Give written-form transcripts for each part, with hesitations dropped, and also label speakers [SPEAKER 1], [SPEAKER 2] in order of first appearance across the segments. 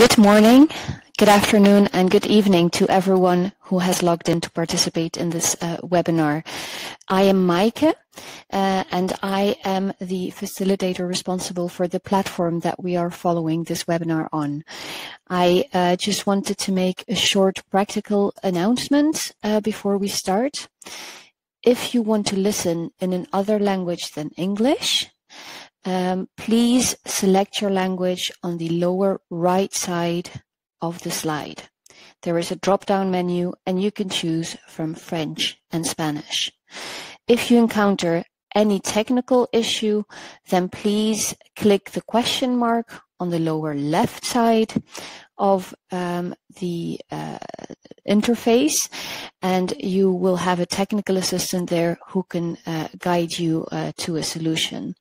[SPEAKER 1] Good morning, good afternoon, and good evening to everyone who has logged in to participate in this webinar. I am Maaike, and I am the facilitator responsible for the platform that we are following this webinar on. I just wanted to make a short practical announcement before we start. If you want to listen in another language than English, please select your language on the lower right side of the slide. There is a drop-down menu and you can choose from French and Spanish. If you encounter any technical issue, then please click the question mark on the lower left side of the interface, and you will have a technical assistant there who can guide you to a solution.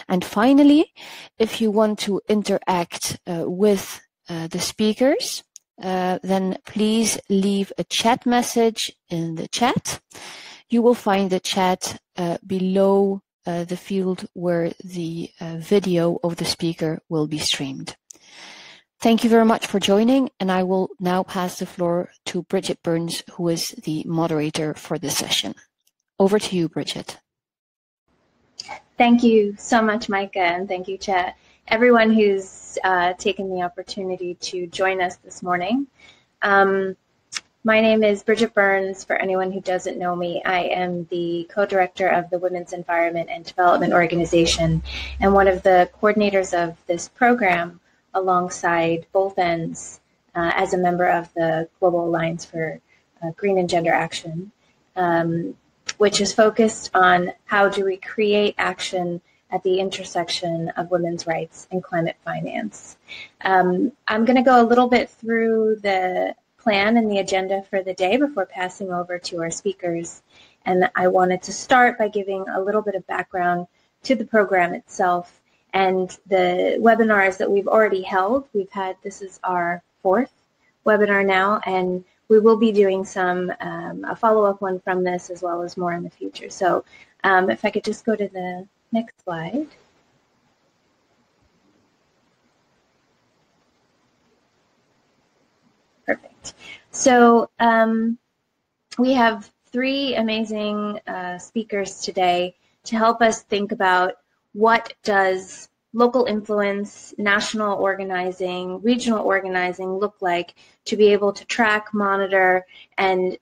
[SPEAKER 1] And finally, if you want to interact with the speakers, then please leave a chat message in the chat. You will find the chat below the field where the video of the speaker will be streamed. Thank you very much for joining, and I will now pass the floor to Bridget Burns, who is the moderator for this session. Over to you, Bridget.
[SPEAKER 2] Thank you so much, Maaike, and thank you to everyone who's taken the opportunity to join us this morning. My name is Bridget Burns. For anyone who doesn't know me, I am the co-director of the Women's Environment and Development Organization and one of the coordinators of this program alongside both ends as a member of the Global Alliance for Green and Gender Action, which is focused on how do we create action at the intersection of women's rights and climate finance. I'm going to go a little bit through the plan and the agenda for the day before passing over to our speakers. And I wanted to start by giving a little bit of background to the program itself and the webinars that we've already held. This is our 4th webinar now, and we will be doing some a follow-up one from this as well as more in the future. So if I could just go to the next slide. Perfect. So we have 3 amazing speakers today to help us think about what does local influence, national organizing, regional organizing look like to be able to track, monitor, and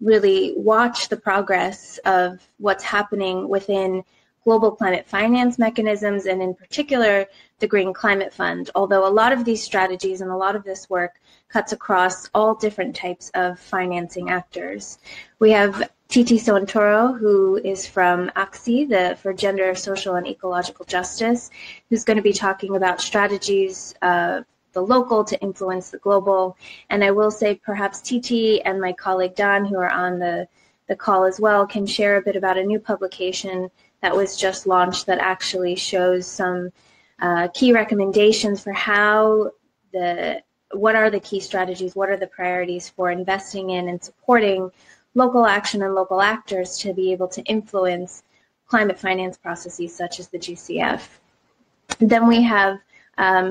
[SPEAKER 2] really watch the progress of what's happening within global climate finance mechanisms, and in particular, the Green Climate Fund, although a lot of these strategies and a lot of this work cuts across all different types of financing actors. We have Titi Sontoro, who is from AXI, for Gender, Social, and Ecological Justice, who's going to be talking about strategies of the local to influence the global. And I will say perhaps Titi and my colleague Don, who are on the call as well, can share a bit about a new publication that was just launched that actually shows some key recommendations for what are the key strategies, what are the priorities for investing in and supporting local action and local actors to be able to influence climate finance processes such as the GCF. Then we have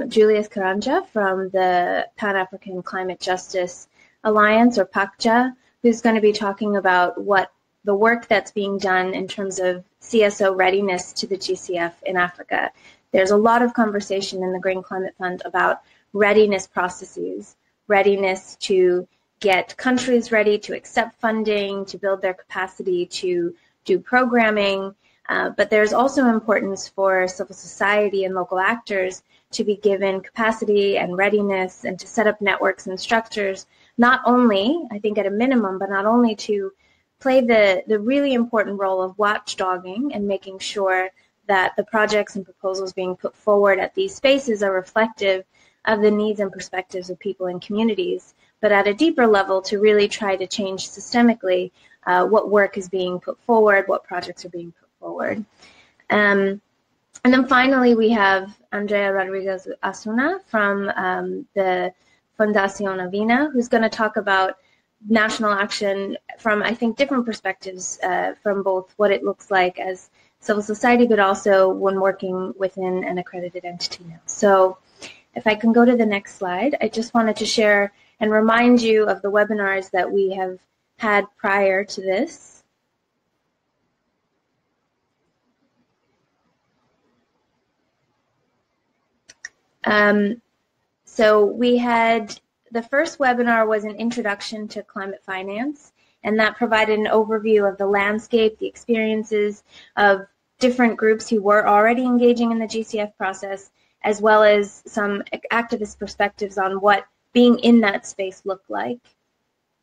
[SPEAKER 2] Julius Karanja from the Pan-African Climate Justice Alliance, or PACJA, who's going to be talking about what the work that's being done in terms of CSO readiness to the GCF in Africa. There's a lot of conversation in the Green Climate Fund about readiness processes, readiness to get countries ready to accept funding, to build their capacity to do programming, but there's also importance for civil society and local actors to be given capacity and readiness and to set up networks and structures, not only, I think at a minimum, but not only to play the really important role of watchdogging and making sure that the projects and proposals being put forward at these spaces are reflective of the needs and perspectives of people and communities, but at a deeper level to really try to change systemically what work is being put forward, what projects are being put forward. And then finally, we have Andrea Rodriguez Asuna from the Fundación Avina, who's going to talk about national action from, I think, different perspectives, from both what it looks like as civil society, but also when working within an accredited entity now. So If I can go to the next slide, I just wanted to share and remind you of the webinars that we have had prior to this. So we had, the first webinar was an introduction to climate finance, and that provided an overview of the landscape, the experiences of different groups who were already engaging in the GCF process, as well as some activist perspectives on what being in that space looked like.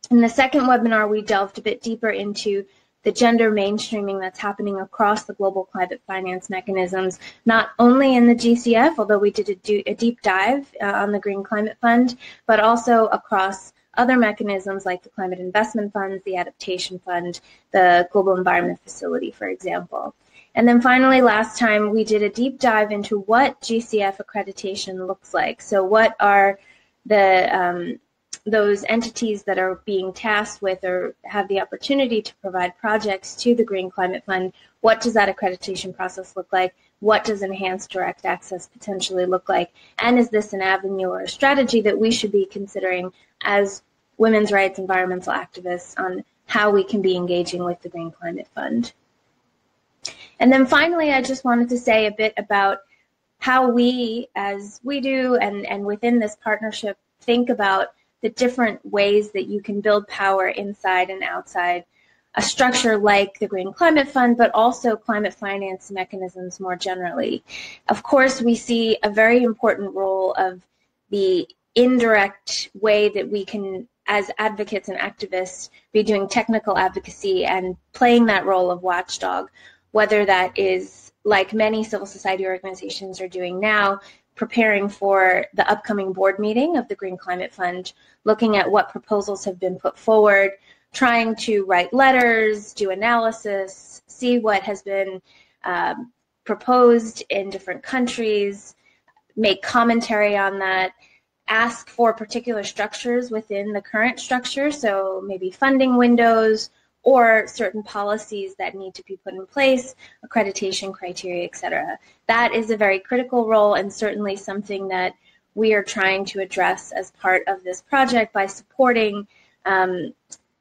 [SPEAKER 2] In the second webinar, we delved a bit deeper into the gender mainstreaming that's happening across the global climate finance mechanisms, not only in the GCF, although we did a deep dive on the Green Climate Fund, but also across other mechanisms like the Climate Investment Funds, the Adaptation Fund, the Global Environment Facility, for example. And then finally, last time, we did a deep dive into what GCF accreditation looks like. So what are the those entities that are being tasked with or have the opportunity to provide projects to the Green Climate Fund? What does that accreditation process look like? What does enhanced direct access potentially look like? And is this an avenue or a strategy that we should be considering as women's rights, environmental activists on how we can be engaging with the Green Climate Fund? And then finally, I just wanted to say a bit about how we, as WEDO and within this partnership, think about the different ways that you can build power inside and outside a structure like the Green Climate Fund, but also climate finance mechanisms more generally. Of course, we see a very important role of the indirect way that we can, as advocates and activists, be doing technical advocacy and playing that role of watchdog, whether that is, like many civil society organizations are doing now, preparing for the upcoming board meeting of the Green Climate Fund, looking at what proposals have been put forward, trying to write letters, do analysis, see what has been proposed in different countries, make commentary on that, ask for particular structures within the current structure, so maybe funding windows, or certain policies that need to be put in place, accreditation criteria, etc. That is a very critical role and certainly something that we are trying to address as part of this project by supporting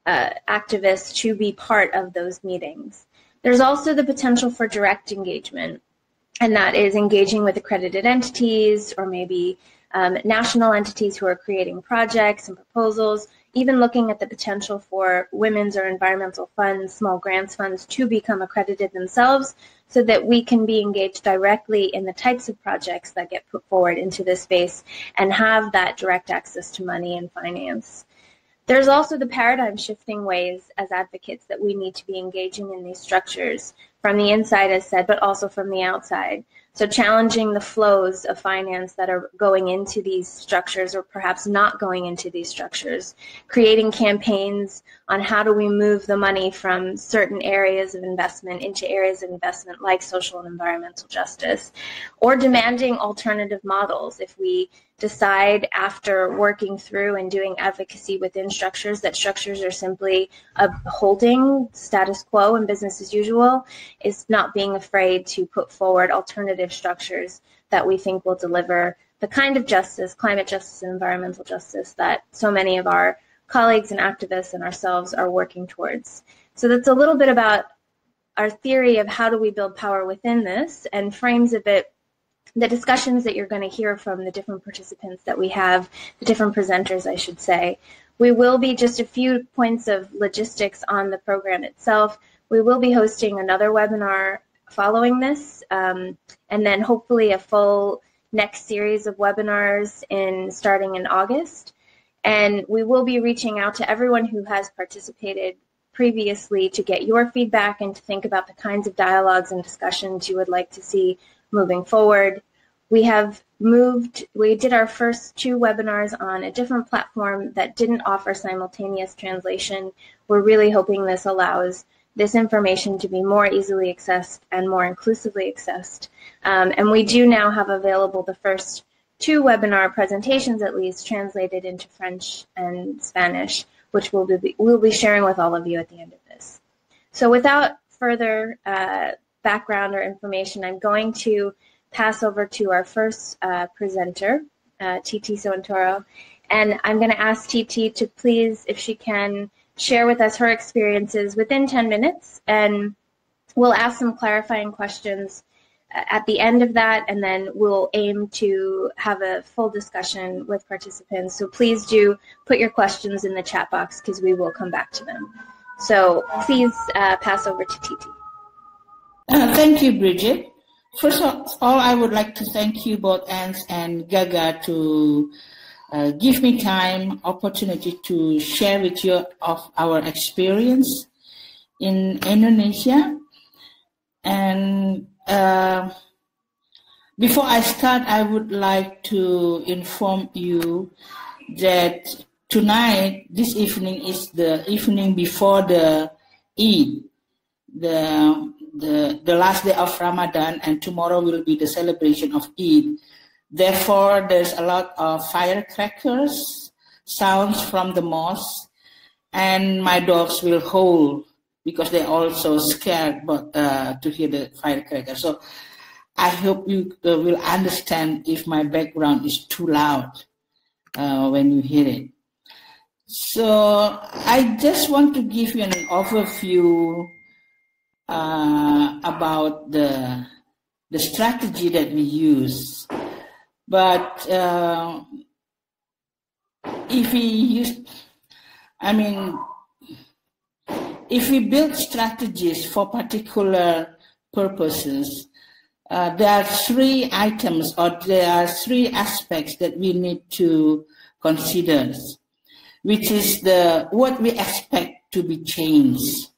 [SPEAKER 2] activists to be part of those meetings. There's also the potential for direct engagement, and that is engaging with accredited entities or maybe national entities who are creating projects and proposals, even looking at the potential for women's or environmental funds, small grants funds to become accredited themselves so that we can be engaged directly in the types of projects that get put forward into this space and have that direct access to money and finance. There's also the paradigm shifting ways as advocates that we need to be engaging in these structures from the inside, as said, but also from the outside. So challenging the flows of finance that are going into these structures or perhaps not going into these structures, creating campaigns on how do we move the money from certain areas of investment into areas of investment like social and environmental justice, or demanding alternative models. If we decide after working through and doing advocacy within structures that structures are simply upholding status quo and business as usual, is not being afraid to put forward alternative structures that we think will deliver the kind of justice, climate justice and environmental justice that so many of our colleagues and activists and ourselves are working towards. So that's a little bit about our theory of how do we build power within this, and frames a bit the discussions that you're going to hear from the different participants that we have, the different presenters, I should say. We will be just a few points of logistics on the program itself. We will be hosting another webinar following this, and then hopefully a full next series of webinars starting in August. And we will be reaching out to everyone who has participated previously to get your feedback and to think about the kinds of dialogues and discussions you would like to see moving forward. We did our first 2 webinars on a different platform that didn't offer simultaneous translation. We're really hoping this allows this information to be more easily accessed and more inclusively accessed. And we do now have available the first 2 webinar presentations, at least, translated into French and Spanish, which we'll be sharing with all of you at the end of this. So without further background or information, I'm going to pass over to our first presenter, TT Soantoro. And I'm going to ask TT to please, if she can, share with us her experiences within 10 minutes. And we'll ask some clarifying questions at the end of that, and then we'll aim to have a full discussion with participants. So please do put your questions in the chat box because we will come back to them. So please pass over to TT.
[SPEAKER 3] Thank you, Bridget. First of all, I would like to thank you both Ans and GAGGA to give me time, opportunity to share with you of our experience in Indonesia. And before I start, I would like to inform you that tonight, this evening is the evening before the Eid, the last day of Ramadan, and tomorrow will be the celebration of Eid. Therefore, there's a lot of firecrackers, sounds from the mosque, and my dogs will howl because they're also scared to hear the firecrackers. So I hope you will understand if my background is too loud when you hear it. So I just want to give you an overview about the strategy that we use. But if we build strategies for particular purposes, there are three items or there are three aspects that we need to consider, which is what we expect to be changed,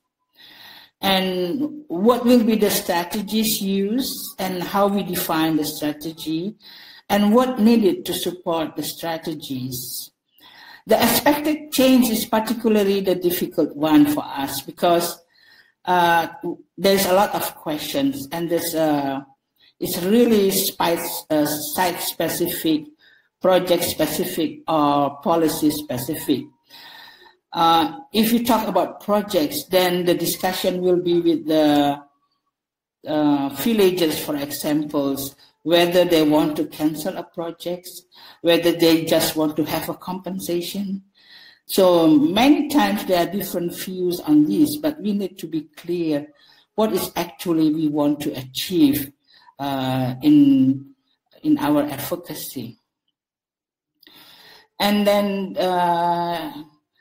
[SPEAKER 3] and what will be the strategies used and how we define the strategy, and what needed to support the strategies. The expected change is particularly the difficult one for us because there's a lot of questions, and it's really site-specific, project-specific, or policy-specific. If you talk about projects, then the discussion will be with the villagers, for example, whether they want to cancel a project, whether they just want to have a compensation. So many times there are different views on this, but we need to be clear what is actually we want to achieve in our advocacy. And then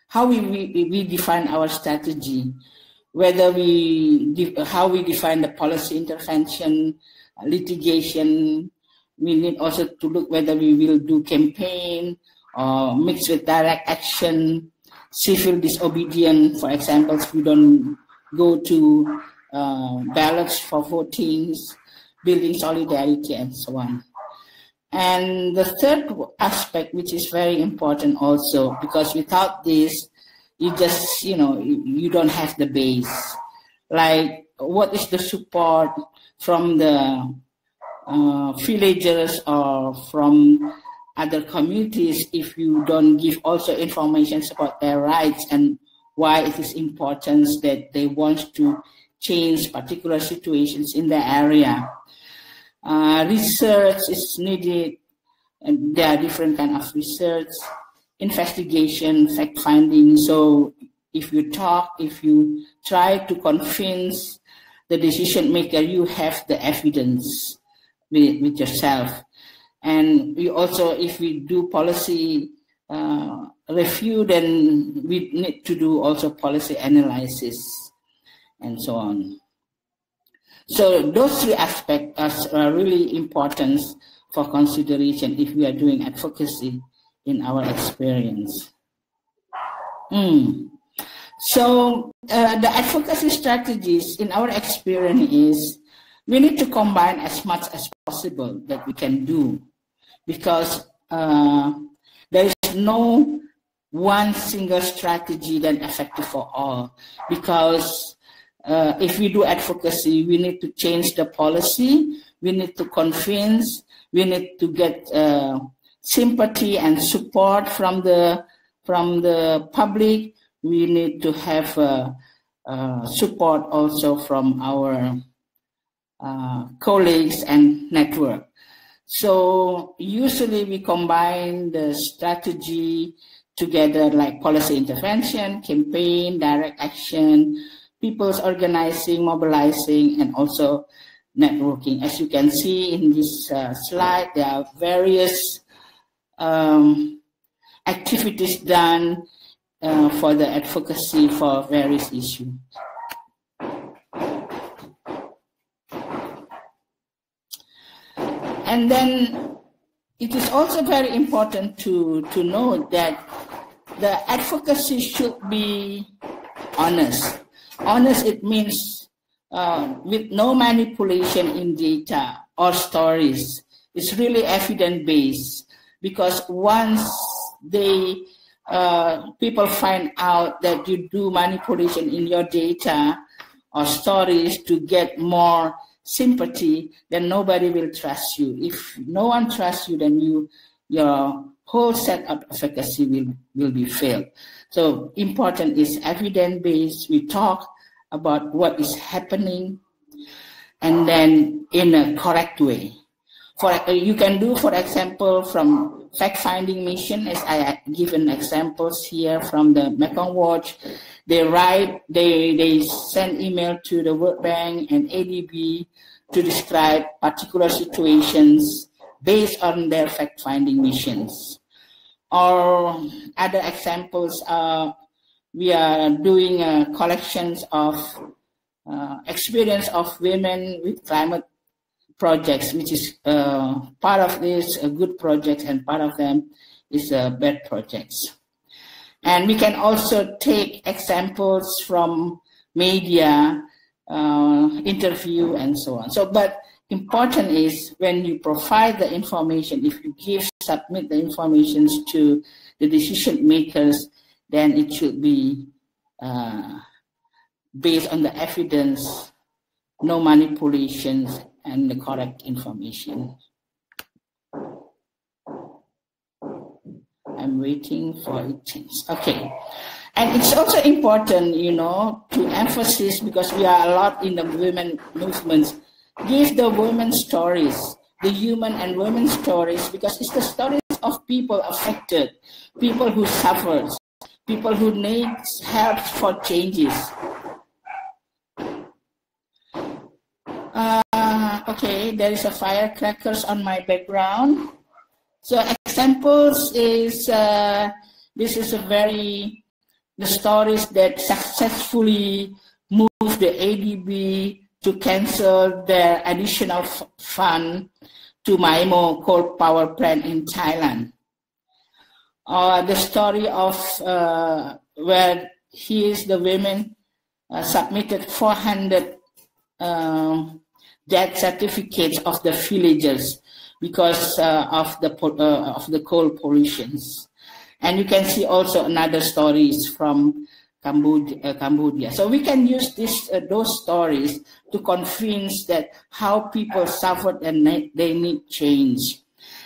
[SPEAKER 3] how we define our strategy, how we define the policy intervention, litigation. We need also to look whether we will do campaign or mix with direct action, civil disobedience. For example, if we don't go to ballots for votings, building solidarity, and so on. And the third aspect, which is very important also, because without this, you just, you don't have the base. Like, what is the support from the villagers or from other communities if you don't give also information about their rights and why it is important that they want to change particular situations in the area. Research is needed, and there are different kinds of research, investigation, fact-finding. So if you try to convince the decision maker, you have the evidence with yourself. And we also, if we do policy review, then we need to do also policy analysis and so on. So those three aspects are really important for consideration if we are doing advocacy in our experience. So the advocacy strategies in our experience is we need to combine as much as possible that we can do, because there is no one single strategy that effective for all. Because if we do advocacy, we need to change the policy, we need to convince, we need to get sympathy and support from the public. We need to have support also from our colleagues and network. So usually we combine the strategy together, like policy intervention, campaign, direct action, people's organizing, mobilizing, and also networking. As you can see in this slide, there are various activities done for the advocacy for various issues. And then it is also very important to note that the advocacy should be honest. Honest, it means with no manipulation in data or stories. It's really evidence-based, because once people find out that you do manipulation in your data or stories to get more sympathy, then nobody will trust you. If no one trusts you, then your whole set of advocacy will be failed. So important is evidence-based. We talk about what is happening, and then in a correct way. You can do, for example, from fact-finding mission, as I given examples here from the Mekong Watch. They send email to the World Bank and ADB to describe particular situations based on their fact-finding missions. Or other examples, we are doing collections of experience of women with climate projects, which is part of this good projects, and part of them is bad projects. And we can also take examples from media, interview, and so on. So, but important is when you provide the information, if you submit the information to the decision makers, then it should be based on the evidence, no manipulations, and the correct information. I'm waiting for it. Okay. And it's also important, to emphasize, because we are a lot in the women movements, give the women stories, the human and women stories, because it's the stories of people affected, people who suffer, people who need help for changes. Okay, there is a firecrackers on my background. So examples is, this is the stories that successfully moved the ADB to cancel their additional fund to Maimo coal power plant in Thailand. Or the story of where the women submitted 400 death certificates of the villagers because of the coal pollutions. And you can see also another stories from Cambodia. So we can use those stories to convince that how people suffered and they need change.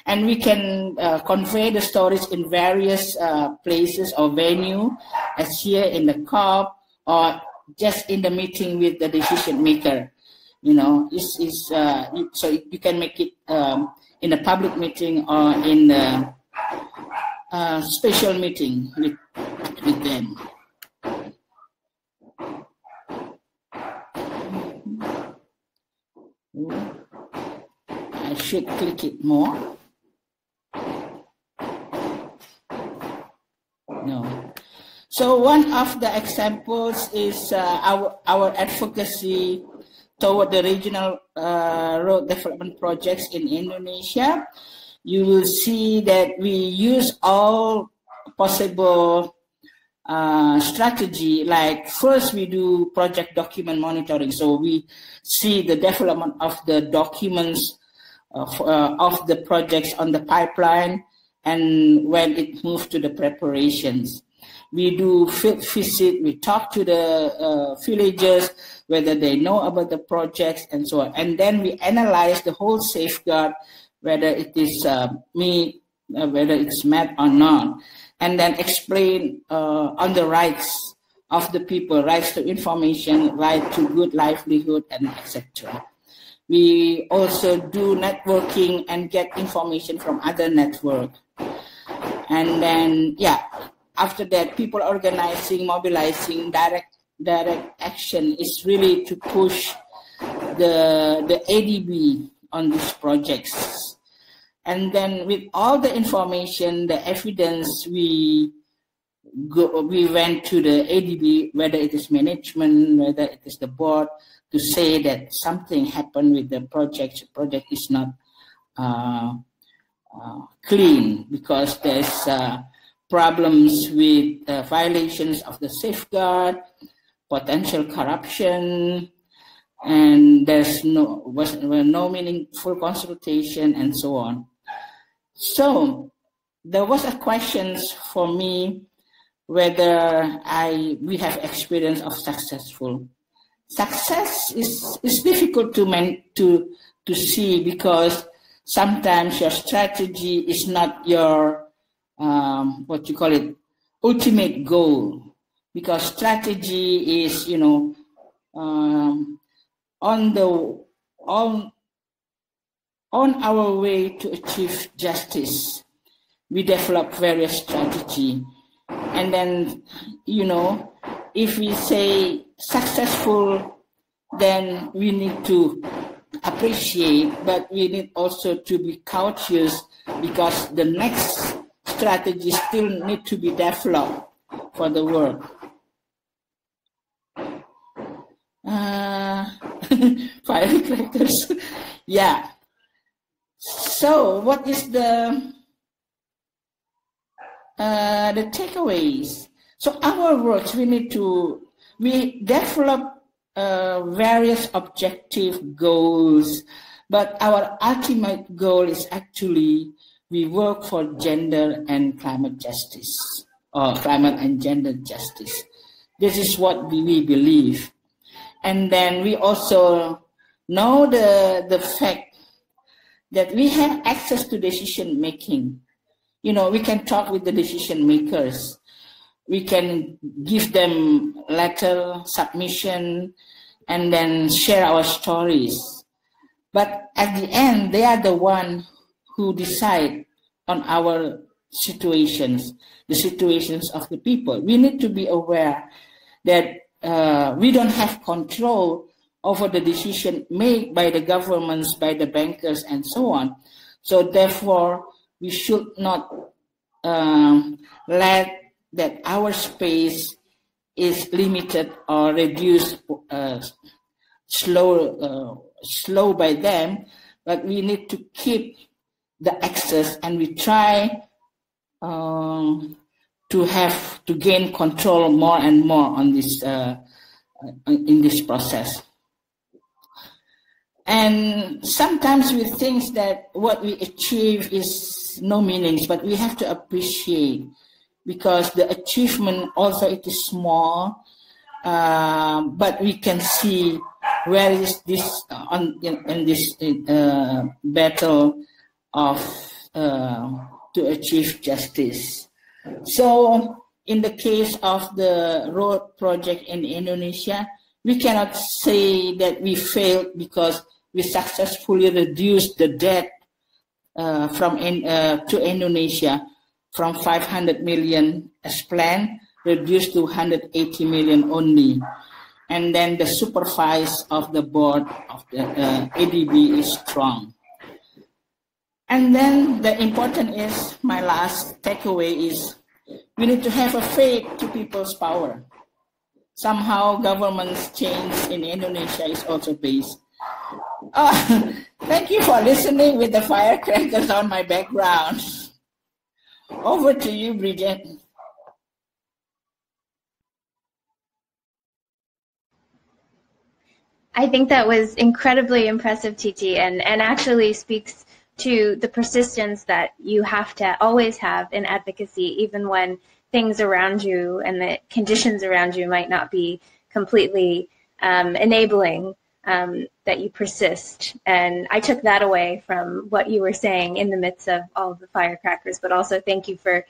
[SPEAKER 3] And we can convey the stories in various places or venue, as here in the COP, or just in the meeting with the decision maker. So you can make it in a public meeting or in the special meeting with them. I should click it more. No. So one of the examples is our advocacy toward the regional road development projects in Indonesia. You will see that we use all possible strategy. Like first we do project document monitoring. So we see the development of the documents of the projects on the pipeline and when it moves to the preparations. We do field visit, we talk to the villagers, whether they know about the projects and so on. And then we analyze the whole safeguard, whether it is whether it's met or not. And then explain on the rights of the people, rights to information, right to good livelihood, and etc. We also do networking and get information from other networks. And then, yeah, after that, people organizing, mobilizing, direct action is really to push the ADB on these projects. And then with all the information, the evidence, we went to the ADB, whether it is management, whether it is the board, to say that something happened with the project. The project is not clean because there's problems with violations of the safeguard, potential corruption, and there's no meaningful consultation and so on. So there was a question for me whether we have experience of successful. Success is difficult to see because sometimes your strategy is not your ultimate goal, because strategy is on our way to achieve justice. We develop various strategy, and then if we say successful, then we need to appreciate, but we need also to be cautious because the next strategy still need to be developed for the work. Firecrackers. Yeah. So what is the takeaways? So our works, we develop various objective goals, but our ultimate goal is actually we work for gender and climate justice, or climate and gender justice. This is what we believe. And then we also know the fact that we have access to decision making. We can talk with the decision makers. We can give them letter submission and then share our stories. But at the end, they are the one who decide on our situations, the situations of the people. We need to be aware that we don't have control over the decision made by the governments, by the bankers, and so on. So therefore, we should not let that our space is limited or reduced, slow by them, but we need to keep the access, and we try to gain control more and more on this in this process. And sometimes we think that what we achieve is no meanings, but we have to appreciate, because the achievement also it is small, but we can see where is this in this battle of to achieve justice. So in the case of the road project in Indonesia, we cannot say that we failed because we successfully reduced the debt to Indonesia from 500 million as planned, reduced to 180 million only. And then the supervise of the board of the ADB is strong. And then the important is, my last takeaway is, we need to have a faith to people's power. Somehow government's change in Indonesia is also based. Thank you for listening with the firecrackers on my background. Over to you, Bridget.
[SPEAKER 2] I think that was incredibly impressive, Titi, and actually speaks to the persistence that you have to always have in advocacy, even when things around you and the conditions around you might not be completely enabling, that you persist. And I took that away from what you were saying in the midst of all of the firecrackers, but also thank you for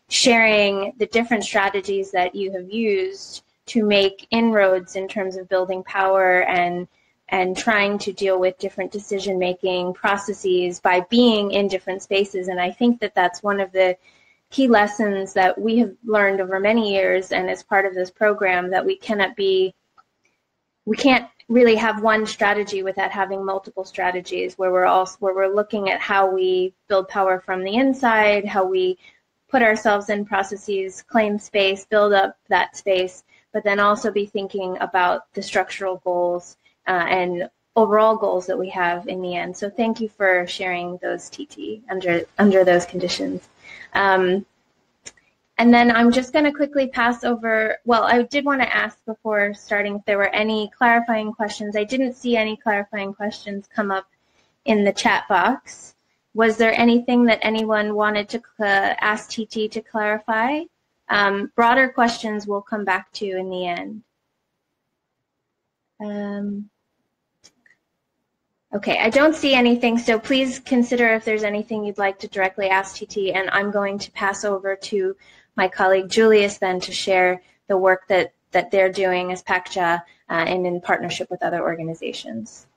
[SPEAKER 2] sharing the different strategies that you have used to make inroads in terms of building power and and trying to deal with different decision-making processes by being in different spaces. And I think that that's one of the key lessons that we have learned over many years, and as part of this program, that we can't really have one strategy without having multiple strategies, where we're looking at how we build power from the inside, how we put ourselves in processes, claim space, build up that space, but then also be thinking about the structural goals and overall goals that we have in the end. So thank you for sharing those, TT, under those conditions. And then I'm just going to quickly pass over, well, I did want to ask before starting if there were any clarifying questions. I didn't see any clarifying questions come up in the chat box. Was there anything that anyone wanted to ask TT to clarify? Broader questions we'll come back to in the end. Okay, I don't see anything, so please consider if there's anything you'd like to directly ask TT, and I'm going to pass over to my colleague Julius then to share the work that they're doing as PACJA and in partnership with other organizations.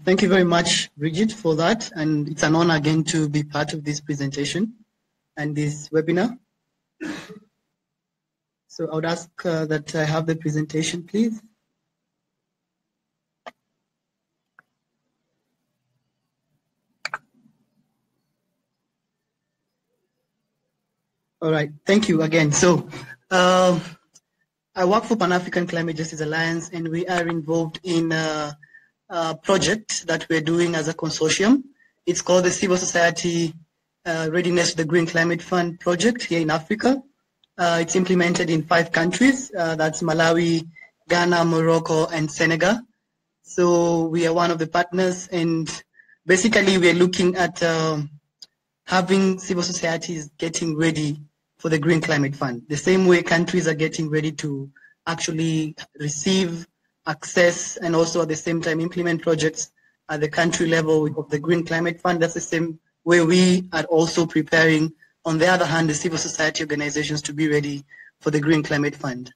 [SPEAKER 4] Thank you very much, Bridget, for that, and it's an honor again to be part of this presentation and this webinar. So I would ask that I have the presentation, please. All right, thank you again. So I work for Pan-African Climate Justice Alliance, and we are involved in a project that we're doing as a consortium. It's called the Civil Society Readiness to the Green Climate Fund project here in Africa. It's implemented in 5 countries. That's Malawi, Ghana, Morocco, and Senegal. So we are one of the partners, and basically we're looking at having civil societies getting ready for the Green Climate Fund. The same way countries are getting ready to actually receive, access, and also at the same time implement projects at the country level of the Green Climate Fund. That's the same way we are also preparing, on the other hand, the civil society organizations to be ready for the Green Climate Fund.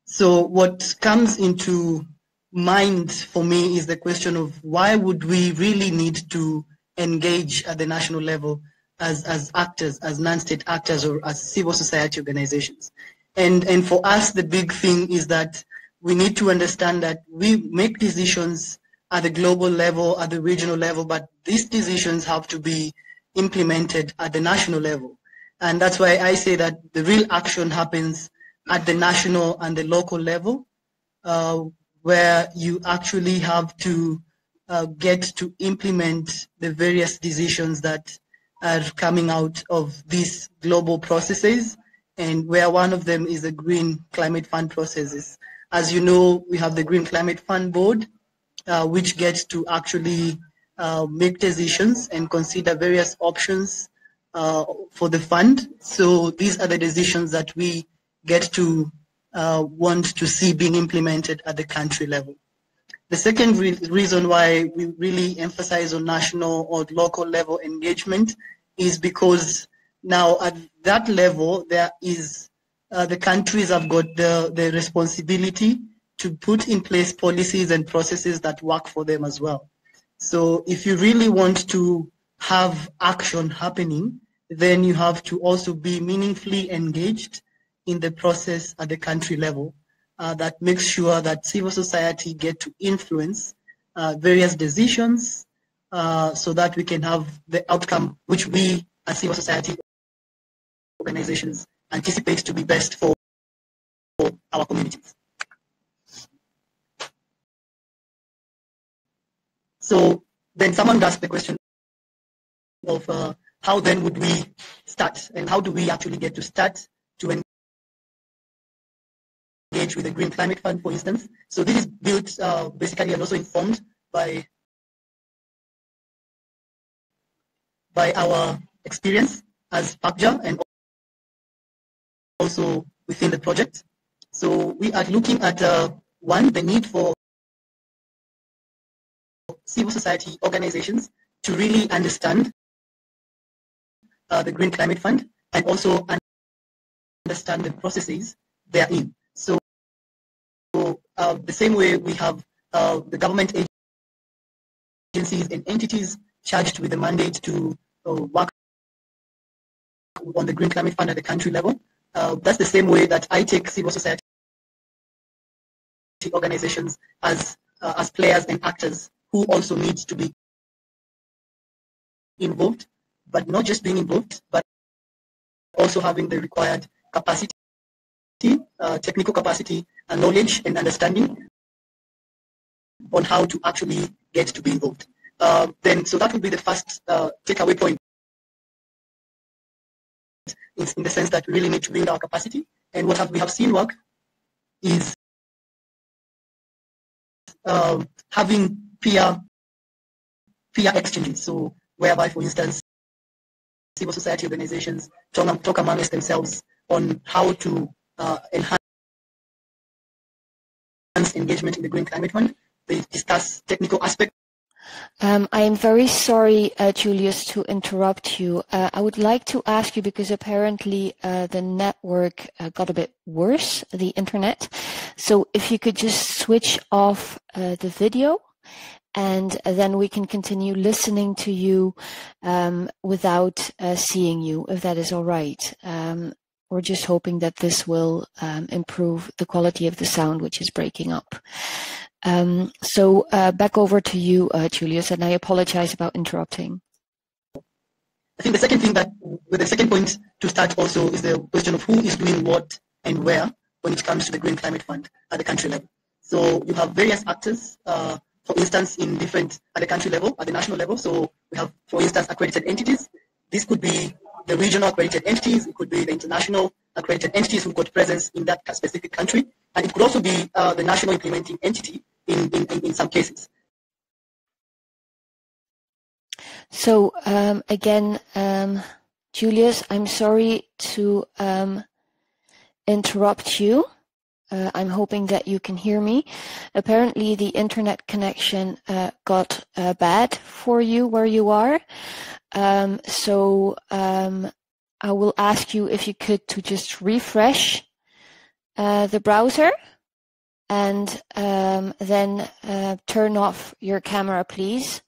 [SPEAKER 4] So what comes into mind for me is the question of why would we really need to engage at the national level as actors, as non-state actors, or as civil society organizations. And for us, the big thing is that we need to understand that we make decisions at the global level, at the regional level, but these decisions have to be implemented at the national level. And that's why I say that the real action happens at the national and the local level, where you actually have to get to implement the various decisions that are coming out of these global processes, and where one of them is the Green Climate Fund processes. As you know, we have the Green Climate Fund Board, which gets to actually make decisions and consider various options for the fund. So these are the decisions that we get to want to see being implemented at the country level. The second reason why we really emphasize on national or local level engagement is because now at that level, there is the countries have got the responsibility to put in place policies and processes that work for them as well. So if you really want to have action happening, then you have to also be meaningfully engaged in the process at the country level that makes sure that civil society get to influence various decisions so that we can have the outcome which we as civil society organizations anticipate to be best for our communities. So then someone asked the question of how then would we start, and how do we actually get to start to engage with the Green Climate Fund, for instance. So this is built basically and also informed by our experience as PACJA and also within the project. So we are looking at one, the need for civil society organizations to really understand the Green Climate Fund and also understand the processes they are in. So the same way we have the government agencies and entities charged with the mandate to work on the Green Climate Fund at the country level. That's the same way that I take civil society organizations as players and actors who also need to be involved, but not just being involved, but also having the required capacity, technical capacity and knowledge and understanding on how to actually get to be involved. So that would be the first takeaway point, in the sense that we really need to build our capacity. And what we have seen work is having peer exchanges. So whereby, for instance, civil society organizations talk amongst themselves on how to enhance engagement in the Green Climate Fund. They discuss technical aspects.
[SPEAKER 1] I am very sorry, Julius, to interrupt you. I would like to ask you, because apparently the network got a bit worse, the internet. So if you could just switch off the video, and then we can continue listening to you without seeing you, if that is all right. We're just hoping that this will improve the quality of the sound, which is breaking up. So back over to you, Julius, and I apologize about interrupting.
[SPEAKER 4] I think the second point to start also is the question of who is doing what and where when it comes to the Green Climate Fund at the country level. So you have various actors, for instance, at the country level, at the national level. So we have, for instance, accredited entities. This could be the regional accredited entities. It could be the international accredited entities who've got presence in that specific country. And it could also be the national implementing entity in some cases.
[SPEAKER 1] So again, Julius, I'm sorry to interrupt you. I'm hoping that you can hear me. Apparently the internet connection got bad for you where you are. So I will ask you if you could to just refresh the browser and then turn off your camera, please,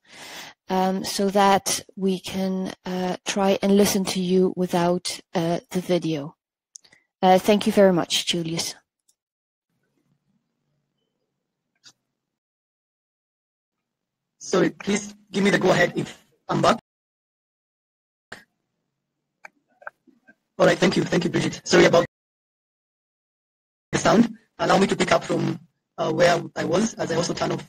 [SPEAKER 1] so that we can try and listen to you without the video. Thank you very much, Julius.
[SPEAKER 4] Sorry, please give me the go-ahead if I'm back. All right, thank you, Bridget. Sorry about the sound. Allow me to pick up from where I was, as I also turn off.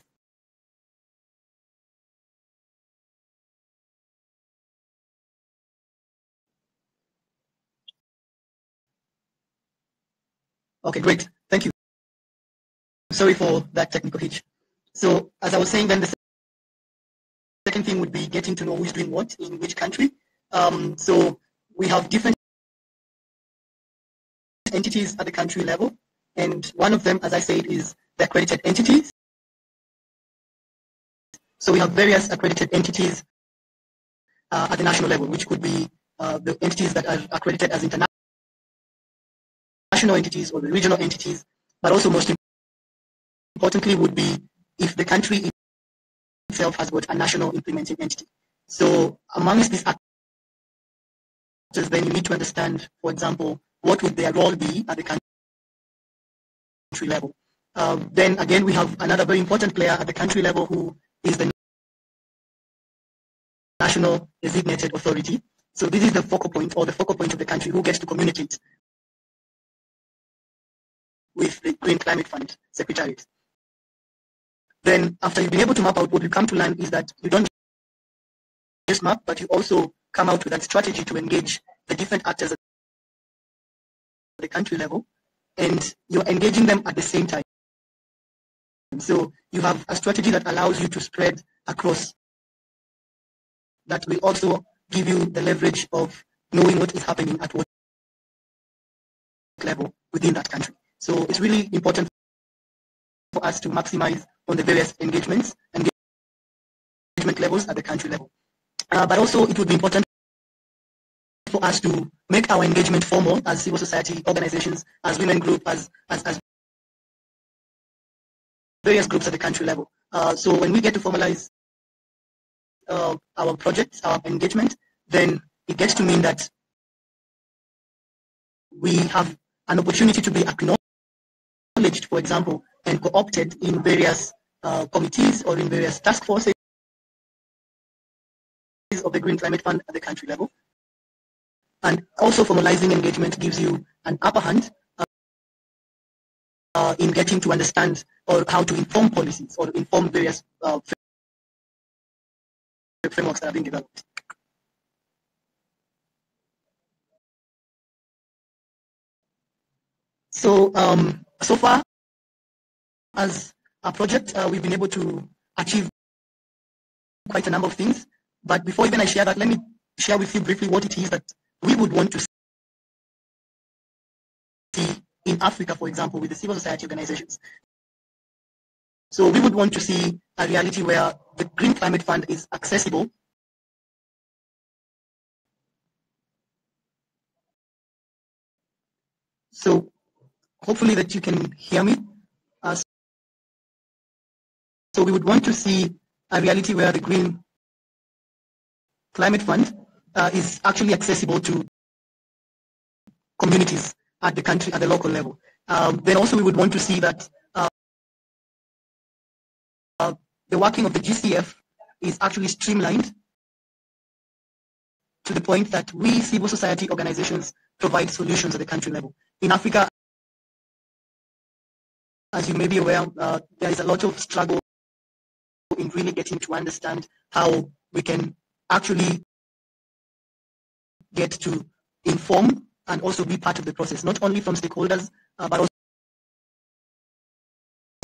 [SPEAKER 4] Okay, great. Thank you. Sorry for that technical hitch. So, as I was saying, then the second thing would be getting to know who's doing what in which country. So we have different entities at the country level, and one of them, as I said, is the accredited entities. So we have various accredited entities at the national level, which could be the entities that are accredited as international entities or the regional entities, but also most importantly would be if the country itself has got a national implementing entity. So amongst these actors, then you need to understand, for example, what would their role be at the country level. Then again, we have another very important player at the country level who is the national designated authority. So this is the focal point, or the focal point of the country, who gets to communicate with the Green Climate Fund Secretariat. Then after you've been able to map out, what you come to learn is that you don't just map, but you also come out with that strategy to engage the different actors at the country level, and you're engaging them at the same time. So you have a strategy that allows you to spread across, that will also give you the leverage of knowing what is happening at what level within that country. So it's really important for us to maximize on the various engagement levels at the country level. But also it would be important for us to make our engagement formal as civil society organizations, as women group, as various groups at the country level. So when we get to formalize our projects, our engagement, then it gets to mean that we have an opportunity to be acknowledged, for example, and co-opted in various committees or in various task forces of the Green Climate Fund at the country level. And also formalizing engagement gives you an upper hand in getting to understand or how to inform policies or inform various frameworks that are being developed. So, so far as a project, we've been able to achieve quite a number of things. But before even I share that, let me share with you briefly what it is that we would want to see in Africa, for example, with the civil society organizations. So we would want to see a reality where the Green Climate Fund is accessible so hopefully that you can hear me. So we would want to see a reality where the Green Climate Fund is actually accessible to communities at the country, at the local level. Then also we would want to see that the working of the GCF is actually streamlined to the point that we civil society organizations provide solutions at the country level. In Africa, as you may be aware, there is a lot of struggle in really getting to understand how we can actually get to inform and also be part of the process, not only from stakeholders, but also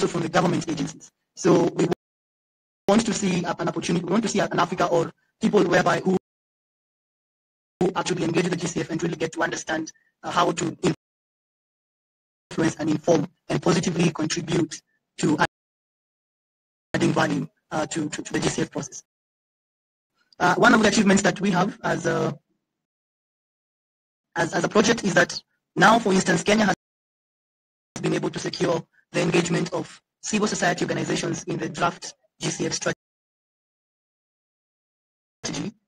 [SPEAKER 4] from the government agencies. So we want to see an opportunity, we want to see an Africa or people whereby who actually engage with the GCF and really get to understand how to influence and inform and positively contribute to adding value to the GCF process. One of the achievements that we have as a project is that now, for instance, Kenya has been able to secure the engagement of civil society organizations in the draft GCF strategy,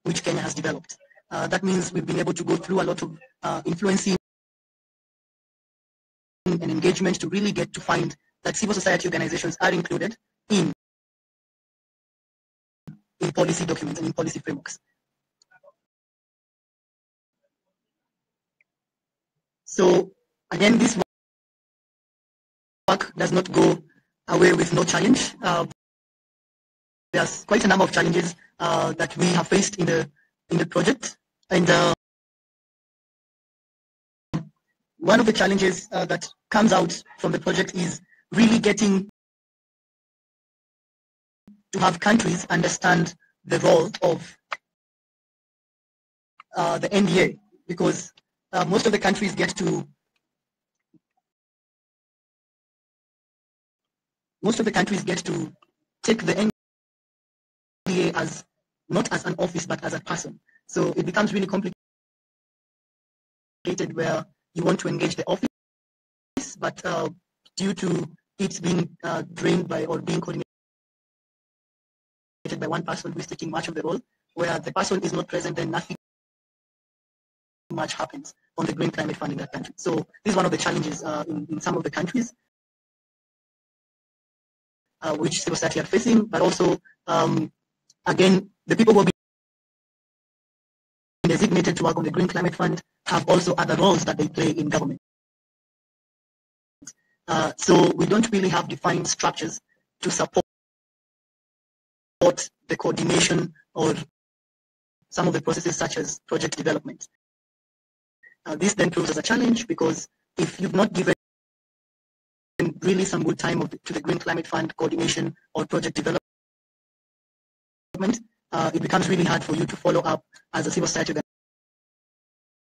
[SPEAKER 4] which Kenya has developed. That means we've been able to go through a lot of influencing and engagement to really get to find that civil society organizations are included in policy documents and in policy frameworks. So again, this work does not go away with no challenge. There's quite a number of challenges that we have faced in the project, and one of the challenges that comes out from the project is really getting to have countries understand the role of the NDA, because most of the countries get to take the NDA as not as an office but as a person. So it becomes really complicated where you want to engage the office, but due to it being drained by or being coordinated by one person who is taking much of the role, where the person is not present, then nothing much happens on the Green Climate Fund in that country. So this is one of the challenges in some of the countries which civil society are facing, but also, again, the people who have been designated to work on the Green Climate Fund have also other roles that they play in government. So we don't really have defined structures to support the coordination or some of the processes such as project development. This then proves as a challenge, because if you've not given really some good time to the Green Climate Fund coordination or project development, it becomes really hard for you to follow up as a civil society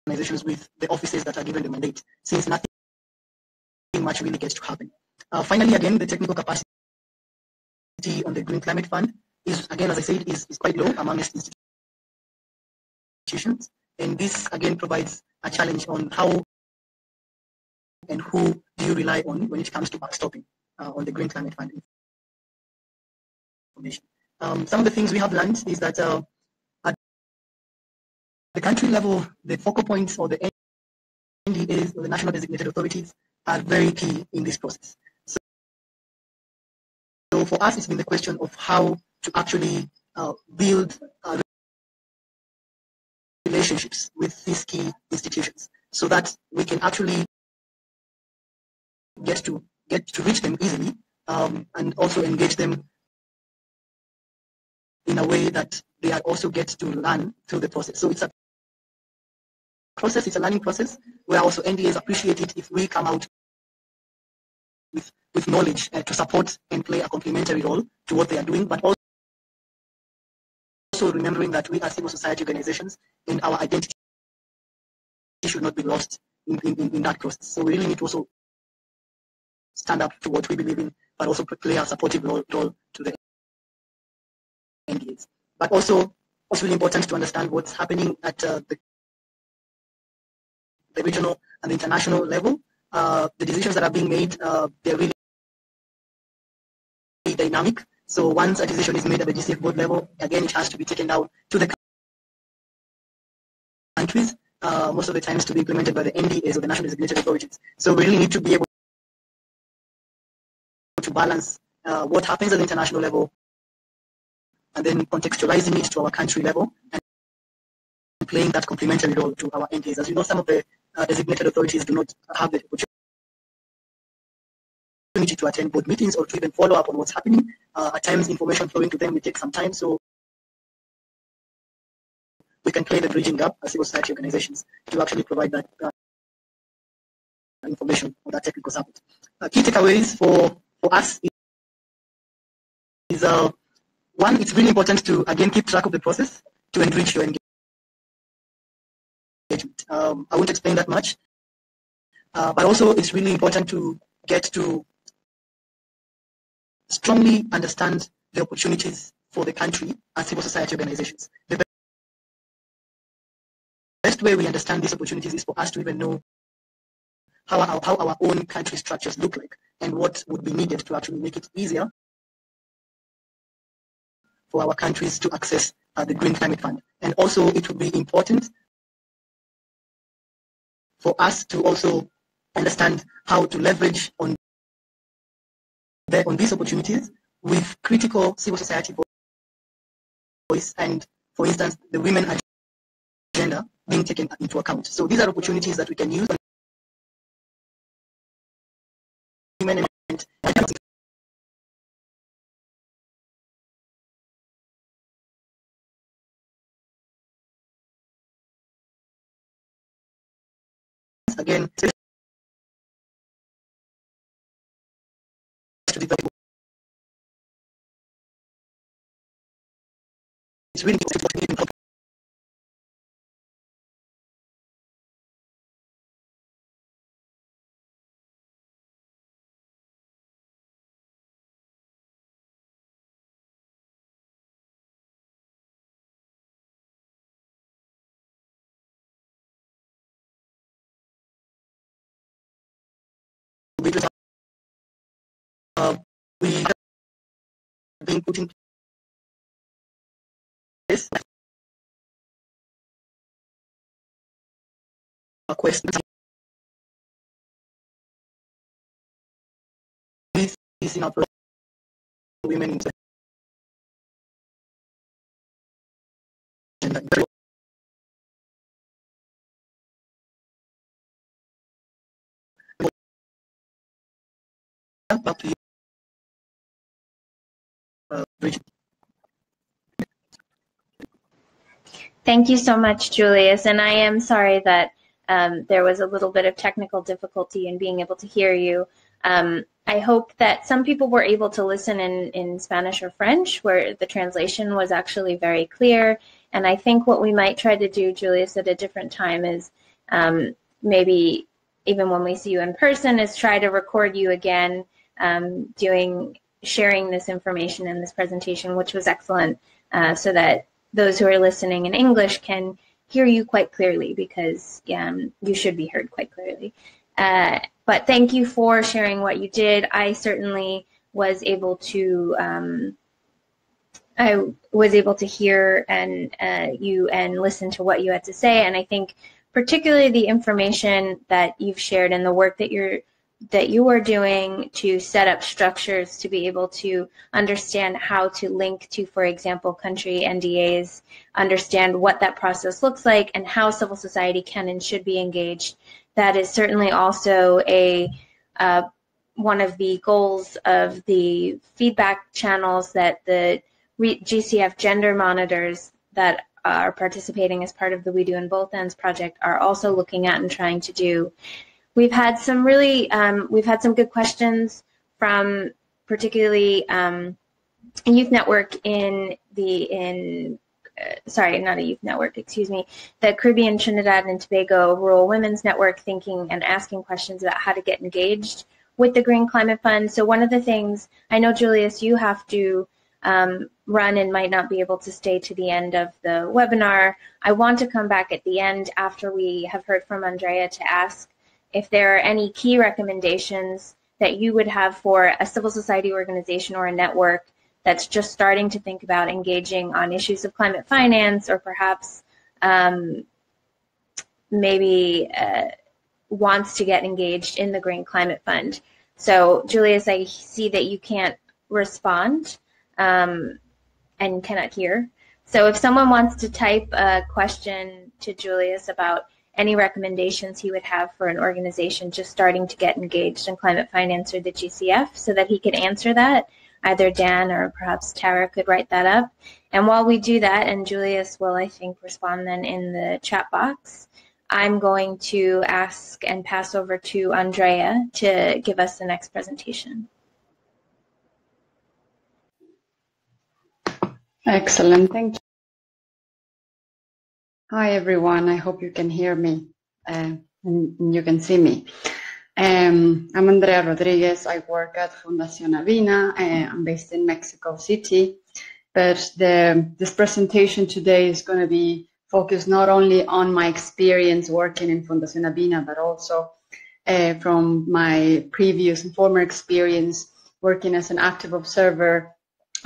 [SPEAKER 4] organizations with the offices that are given the mandate, since nothing much really gets to happen. Finally, again, the technical capacity on the Green Climate Fund is, again, as I said, is quite low among institutions. And this again provides a challenge on how and who do you rely on when it comes to backstopping on the Green Climate Fund information. Some of the things we have learned is that at the country level, the focal points or the NDAs or the national designated authorities are very key in this process. So for us, it's been the question of how to actually build relationships with these key institutions so that we can actually get to reach them easily and also engage them in a way that they are also get to learn through the process. So it's a process, it's a learning process where also NDAs appreciate it if we come out with knowledge to support and play a complementary role to what they are doing, but also remembering that we are civil society organizations and our identity should not be lost in that process. So we really need to also stand up to what we believe in, but also play a supportive role to the NDAs. But also, it's really important to understand what's happening at the regional and the international level. The decisions that are being made, they're really dynamic. So once a decision is made at the GCF board level, again, it has to be taken down to the countries, most of the times to be implemented by the NDAs or the national designated authorities. So we really need to be able to balance what happens at the international level and then contextualizing it to our country level and playing that complementary role to our NDAs. As you know, some of the designated authorities do not have the opportunity to attend board meetings or to even follow up on what's happening. At times, information flowing to them will take some time, so we can play the bridging gap as civil society organizations to actually provide that information or that technical support. Key takeaways for us is one, it's really important to, again, keep track of the process to enrich your engagement. I won't explain that much, but also it's really important to get to strongly understand the opportunities for the country as civil society organizations. The best way we understand these opportunities is for us to even know how our own country structures look like and what would be needed to actually make it easier for our countries to access the Green Climate Fund. And also it would be important for us to also understand how to leverage on these opportunities with critical civil society voice and, for instance, the women agenda being taken into account. So these are opportunities that we can use. Women and again, it's really important. We have been putting this question. This is in our women in gender. Back to you, Bridget.
[SPEAKER 2] Thank you so much, Julius. And I am sorry that there was a little bit of technical difficulty in being able to hear you. I hope that some people were able to listen in Spanish or French, where the translation was actually very clear. And I think what we might try to do, Julius, at a different time is maybe even when we see you in person, is try to record you again sharing this information in this presentation, which was excellent, so that those who are listening in English can hear you quite clearly, because you should be heard quite clearly. But thank you for sharing what you did. I certainly was able to hear you and listen to what you had to say, and I think particularly the information that you've shared and the work that you are doing to set up structures to be able to understand how to link to, for example, country NDAs, understand what that process looks like and how civil society can and should be engaged. That is certainly also one of the goals of the feedback channels that the GCF gender monitors that are participating as part of the We Do in Both Ends project are also looking at and trying to do. We've had some good questions from particularly a youth network the Caribbean, Trinidad and Tobago Rural Women's Network, thinking and asking questions about how to get engaged with the Green Climate Fund. So one of the things, I know, Julius, you have to run and might not be able to stay to the end of the webinar. I want to come back at the end after we have heard from Andrea to ask if there are any key recommendations that you would have for a civil society organization or a network that's just starting to think about engaging on issues of climate finance, or perhaps maybe wants to get engaged in the Green Climate Fund. So, Julius, I see that you can't respond and cannot hear. So if someone wants to type a question to Julius about any recommendations he would have for an organization just starting to get engaged in climate finance or the GCF, so that he could answer that, either Dan or perhaps Tara could write that up. And while we do that, and Julius will, I think, respond then in the chat box, I'm going to ask and pass over to Andrea to give us the next presentation.
[SPEAKER 5] Excellent, thank you. Hi everyone, I hope you can hear me and you can see me. I'm Andrea Rodriguez. I work at Fundación Avina. I'm based in Mexico City, but this presentation today is going to be focused not only on my experience working in Fundación Avina, but also from my previous and former experience working as an active observer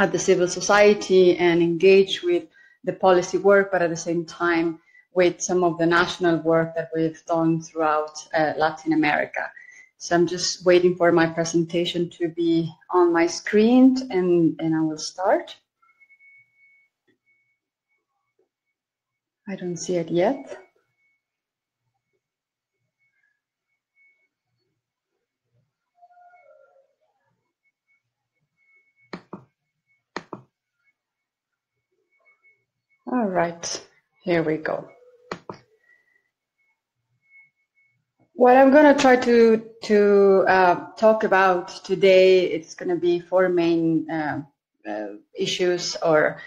[SPEAKER 5] at the civil society and engage with the policy work, but at the same time with some of the national work that we've done throughout Latin America. So I'm just waiting for my presentation to be on my screen, and I will start. I don't see it yet. All right, here we go. What I'm going to try to talk about today, it's going to be four main issues, or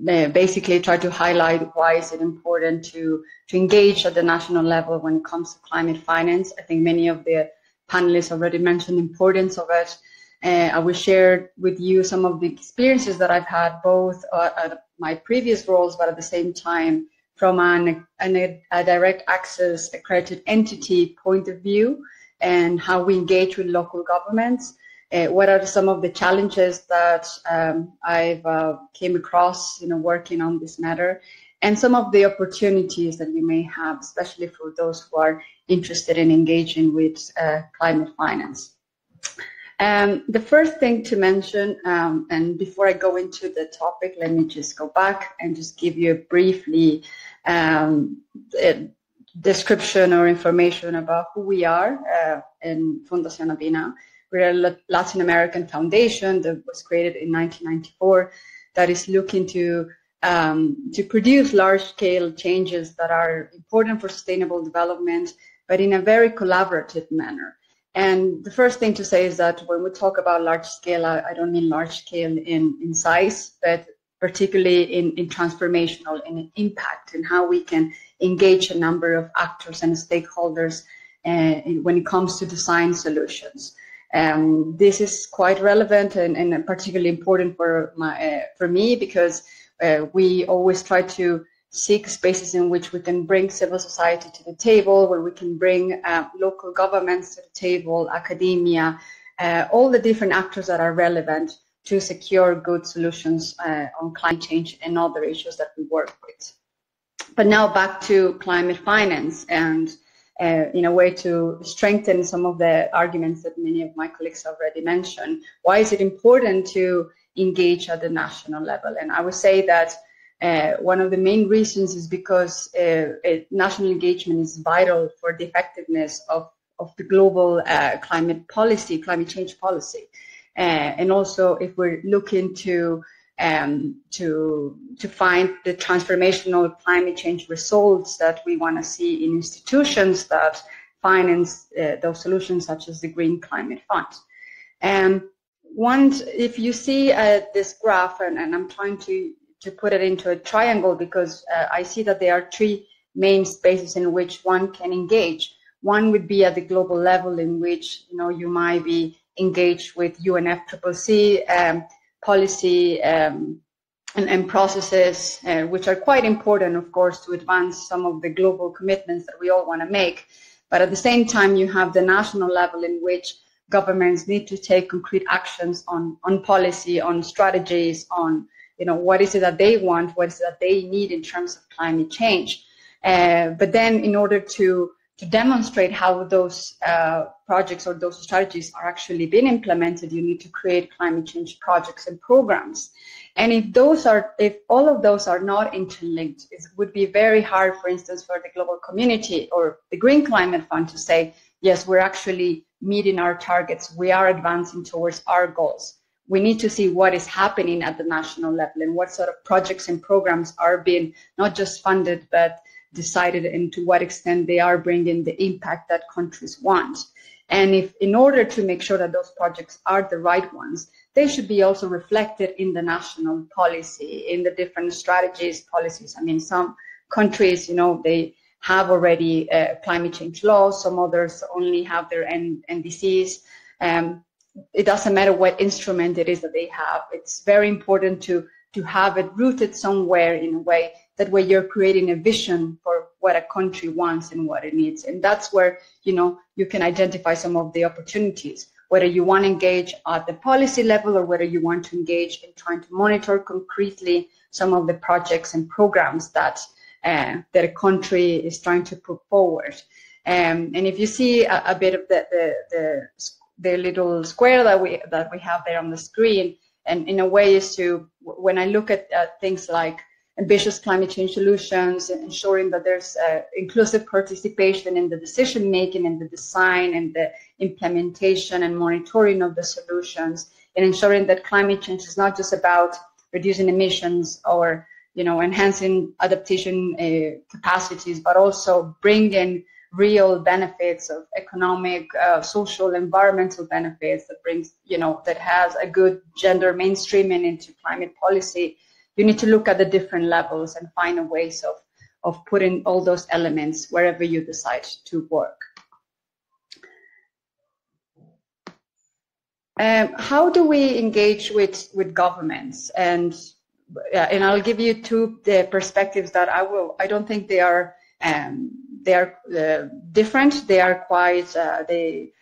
[SPEAKER 5] basically try to highlight why is it important to engage at the national level when it comes to climate finance. I think many of the panelists already mentioned the importance of it. I will share with you some of the experiences that I've had both at my previous roles, but at the same time from a direct access accredited entity point of view, and how we engage with local governments. What are some of the challenges that I've came across, working on this matter, and some of the opportunities that we may have, especially for those who are interested in engaging with climate finance. The first thing to mention, and before I go into the topic, let me just go back and just give you a briefly description or information about who we are in Fundación Avina. We're a Latin American foundation that was created in 1994 that is looking to produce large-scale changes that are important for sustainable development, but in a very collaborative manner. And the first thing to say is that when we talk about large scale, I don't mean large scale in size, but particularly in transformational, in impact, and how we can engage a number of actors and stakeholders when it comes to design solutions. This is quite relevant and particularly important for me, because we always try to seek spaces in which we can bring civil society to the table, where we can bring local governments to the table, academia, all the different actors that are relevant to secure good solutions on climate change and other issues that we work with. But now back to climate finance, and in a way to strengthen some of the arguments that many of my colleagues already mentioned. Why is it important to engage at the national level? And I would say that one of the main reasons is because national engagement is vital for the effectiveness of the global climate change policy. And also, if we're looking to find the transformational climate change results that we want to see in institutions that finance those solutions, such as the Green Climate Fund. If you see this graph, and I'm trying to put it into a triangle, because I see that there are three main spaces in which one can engage. One would be at the global level, in which you might be engaged with UNFCCC policy and processes, which are quite important, of course, to advance some of the global commitments that we all want to make. But at the same time, you have the national level, in which governments need to take concrete actions on policy, on strategies, on what is it that they want, what is it that they need in terms of climate change. But then, in order to demonstrate how those projects or those strategies are actually being implemented, you need to create climate change projects and programs. And if all of those are not interlinked, it would be very hard, for instance, for the global community or the Green Climate Fund to say, yes, we're actually meeting our targets, we are advancing towards our goals. We need to see what is happening at the national level and what sort of projects and programs are being not just funded, but decided, and to what extent they are bringing the impact that countries want. And if, in order to make sure that those projects are the right ones, they should be also reflected in the national policy, in the different strategies, policies. I mean, some countries, they have already climate change laws, some others only have their NDCs. It doesn't matter what instrument it is that they have. It's very important to have it rooted somewhere, in a way that way you're creating a vision for what a country wants and what it needs. And that's where, you can identify some of the opportunities, whether you want to engage at the policy level or whether you want to engage in trying to monitor concretely some of the projects and programs that a country is trying to put forward. And if you see a bit of the little square that we have there on the screen, and in a way is to, when I look at things like ambitious climate change solutions, ensuring that there's inclusive participation in the decision making and the design and the implementation and monitoring of the solutions, and ensuring that climate change is not just about reducing emissions or enhancing adaptation capacities, but also bringing real benefits of economic, social, environmental benefits that brings, that has a good gender mainstreaming into climate policy. You need to look at the different levels and find ways of putting all those elements wherever you decide to work. How do we engage with governments? And I'll give you two perspectives that I don't think they are different. They are quite, they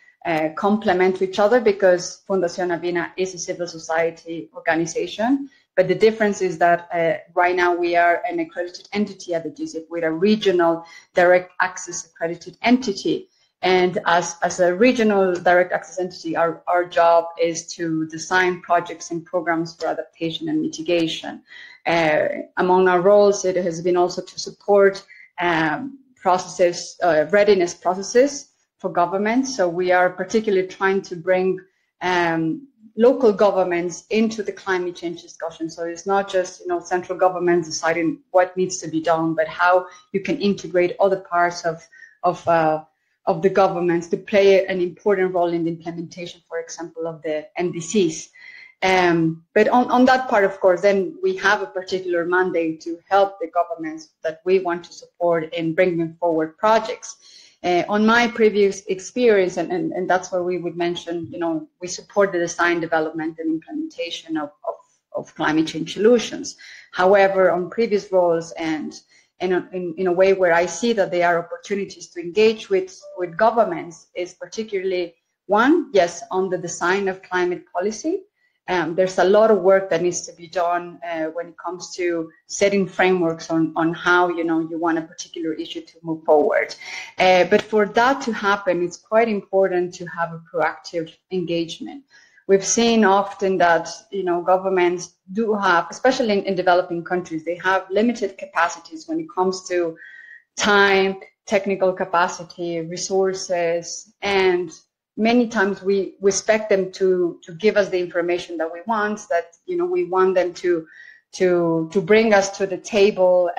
[SPEAKER 5] complement each other, because Fundación Avina is a civil society organization. But the difference is that right now we are an accredited entity at the GCF. We're a regional direct access accredited entity. And as a regional direct access entity, our job is to design projects and programs for adaptation and mitigation. Among our roles, it has been also to support readiness processes for government. So we are particularly trying to bring local governments into the climate change discussion. So it's not just central government deciding what needs to be done, but how you can integrate other parts of the governments to play an important role in the implementation, for example, of the NDCs. But on that part, of course, then we have a particular mandate to help the governments that we want to support in bringing forward projects. On my previous experience, and that's where we would mention, we support the design, development, and implementation of climate change solutions. However, on previous roles and in a way where I see that there are opportunities to engage with governments is particularly one, yes, on the design of climate policy. There's a lot of work that needs to be done when it comes to setting frameworks on how you want a particular issue to move forward. But for that to happen, it's quite important to have a proactive engagement. We've seen often that governments do have, especially in developing countries, they have limited capacities when it comes to time, technical capacity, resources, and many times we expect them to give us the information that we want, that we want them to bring us to the table,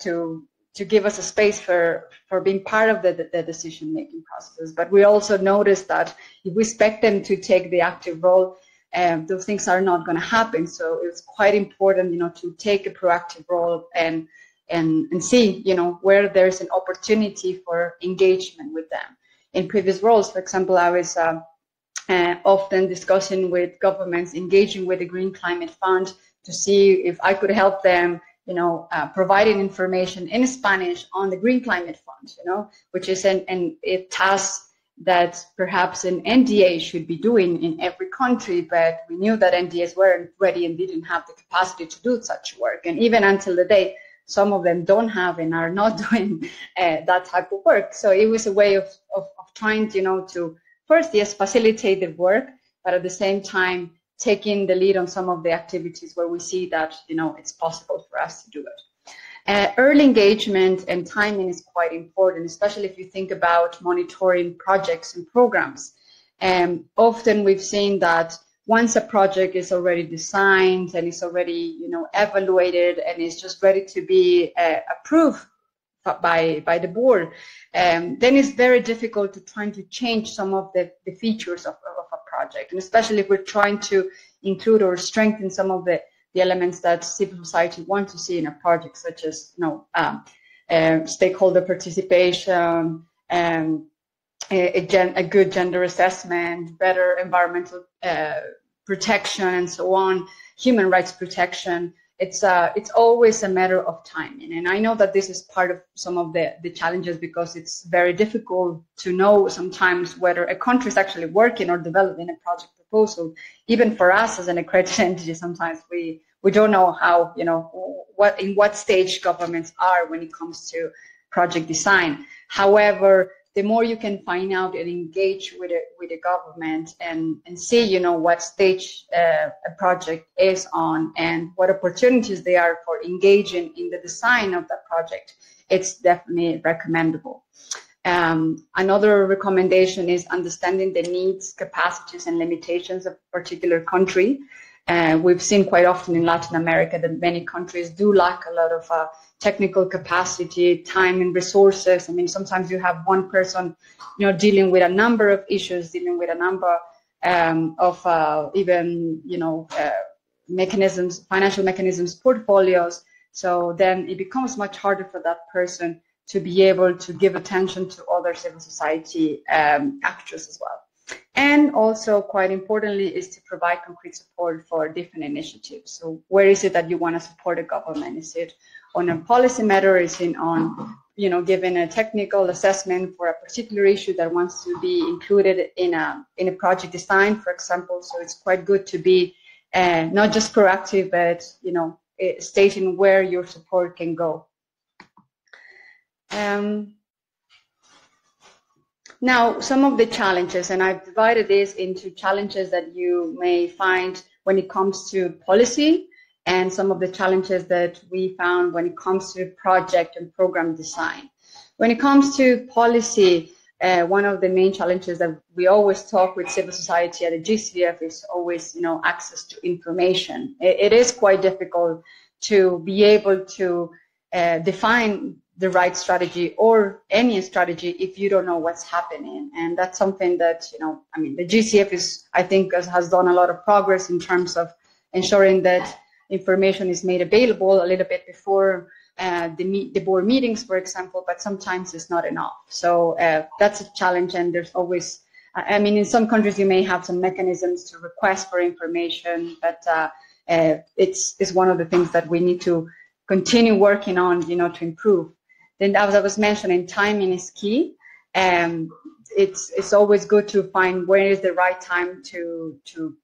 [SPEAKER 5] to give us a space for being part of the decision-making process. But we also notice that if we expect them to take the active role, those things are not going to happen. So it's quite important, to take a proactive role and see, where there's an opportunity for engagement with them. In previous roles, for example, I was often discussing with governments, engaging with the Green Climate Fund to see if I could help them, providing information in Spanish on the Green Climate Fund, which is a task that perhaps an NDA should be doing in every country, but we knew that NDAs weren't ready and didn't have the capacity to do such work. And even until the day, some of them don't have and are not doing that type of work. So it was a way of trying, to first, yes, facilitate the work, but at the same time, taking the lead on some of the activities where we see that, it's possible for us to do it. Early engagement and timing is quite important, especially if you think about monitoring projects and programs. Often we've seen that once a project is already designed and is already, evaluated and is just ready to be approved by the board, then it's very difficult to try to change some of the features of a project, and especially if we're trying to include or strengthen some of the elements that civil society wants to see in a project, such as stakeholder participation, a good gender assessment, better environmental protection, and so on, human rights protection. It's always a matter of timing. And I know that this is part of some of the challenges, because it's very difficult to know sometimes whether a country is actually working or developing a project proposal. Even for us as an accredited entity, sometimes we don't know how, in what stage governments are when it comes to project design. However, the more you can find out and engage with the government and see, what stage a project is on and what opportunities there are for engaging in the design of that project, it's definitely recommendable. Another recommendation is understanding the needs, capacities, and limitations of a particular country. We've seen quite often in Latin America that many countries do lack a lot of technical capacity, time, and resources. I mean, sometimes you have one person, dealing with a number of issues, dealing with a number of even, mechanisms, financial mechanisms, portfolios. So then it becomes much harder for that person to be able to give attention to other civil society actors as well. And also, quite importantly, is to provide concrete support for different initiatives. So where is it that you want to support a government? Is it on a policy matter? Is it on, giving a technical assessment for a particular issue that wants to be included in a project design, for example? So it's quite good to be not just proactive, but, stating where your support can go. Now, some of the challenges, and I've divided this into challenges that you may find when it comes to policy, and some of the challenges that we found when it comes to project and program design. When it comes to policy, one of the main challenges that we always talk with civil society at the GCF is always, access to information. It is quite difficult to be able to define the right strategy or any strategy if you don't know what's happening. And that's something that, the GCF I think has done a lot of progress in terms of ensuring that information is made available a little bit before the board meetings, for example, but sometimes it's not enough. So that's a challenge, and there's always, in some countries you may have some mechanisms to request for information, but it's one of the things that we need to continue working on, to improve. Then, as I was mentioning, timing is key. It's always good to find when is the right time to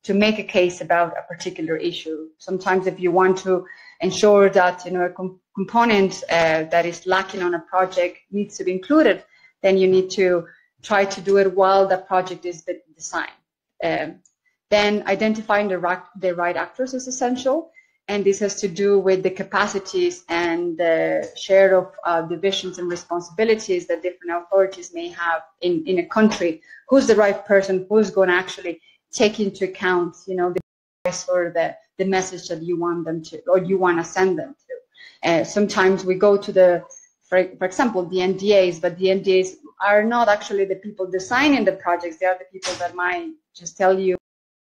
[SPEAKER 5] make a case about a particular issue. Sometimes if you want to ensure that a component that is lacking on a project needs to be included, then you need to try to do it while the project is designed. Then identifying the right actors is essential. And this has to do with the capacities and the share of divisions and responsibilities that different authorities may have in a country. Who's the right person? Who's going to actually take into account, the voice or the message that you want them to, or you want to send them to? Sometimes we go to for example, the NDAs, but the NDAs are not actually the people designing the projects. They are the people that might just tell you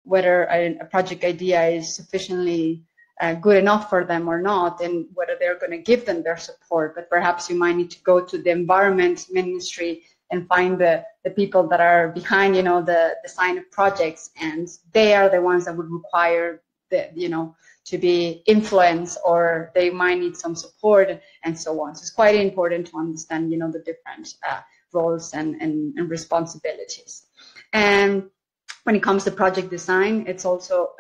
[SPEAKER 5] whether a project idea is sufficiently good enough for them or not, and whether they're going to give them their support. But perhaps you might need to go to the environment ministry and find the people that are behind, the design of projects, and they are the ones that would require to be influenced, or they might need some support, and so on. So it's quite important to understand, the different roles and responsibilities. And when it comes to project design, it's also,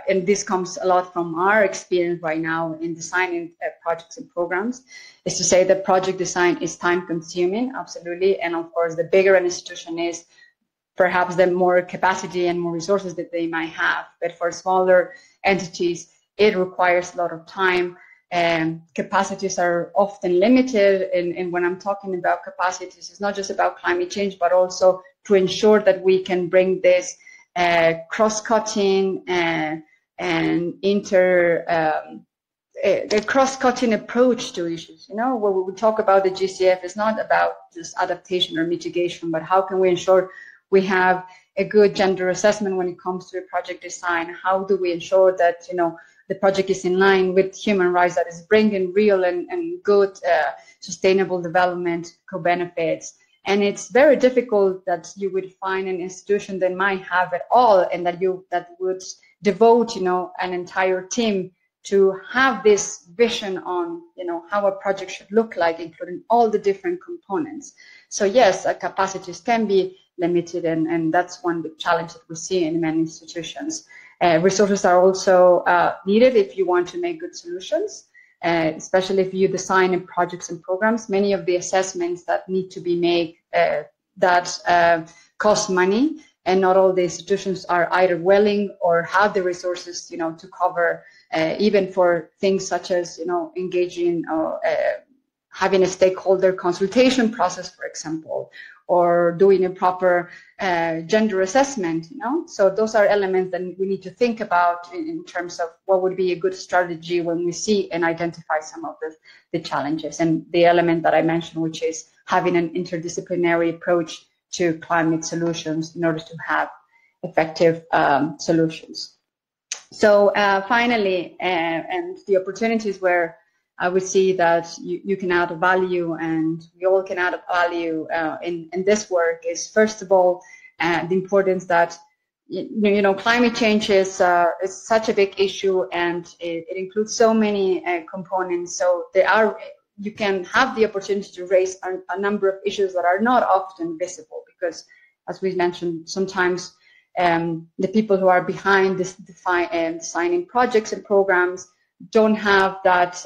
[SPEAKER 5] and this comes a lot from our experience right now in designing projects and programs, is to say that project design is time consuming, absolutely. And of course, the bigger an institution is, perhaps the more capacity and more resources that they might have. But for smaller entities, it requires a lot of time, and capacities are often limited. And when I'm talking about capacities, it's not just about climate change, but also to ensure that we can bring this cross-cutting and the cross-cutting approach to issues. When we talk about the GCF, it's not about just adaptation or mitigation, but how can we ensure we have a good gender assessment when it comes to project design? How do we ensure that the project is in line with human rights, that is bringing real and good sustainable development co-benefits? And it's very difficult that you would find an institution that might have it all, and that would devote an entire team to have this vision on how a project should look like, including all the different components. So yes, capacities can be limited, and that's one big challenge that we see in many institutions. Resources are also needed if you want to make good solutions, especially if you design projects and programs. Many of the assessments that need to be made that cost money, and not all the institutions are either willing or have the resources, to cover, even for things such as, engaging or having a stakeholder consultation process, for example, or doing a proper gender assessment, So those are elements that we need to think about in terms of what would be a good strategy when we see and identify some of the challenges. And the element that I mentioned, which is having an interdisciplinary approach to climate solutions in order to have effective solutions. So finally, and the opportunities where I would see that you can add value, and we all can add value in this work, is first of all the importance that climate change is such a big issue, and it includes so many components. So you can have the opportunity to raise a number of issues that are not often visible, because, as we mentioned, sometimes the people who are behind this designing projects and programs don't have that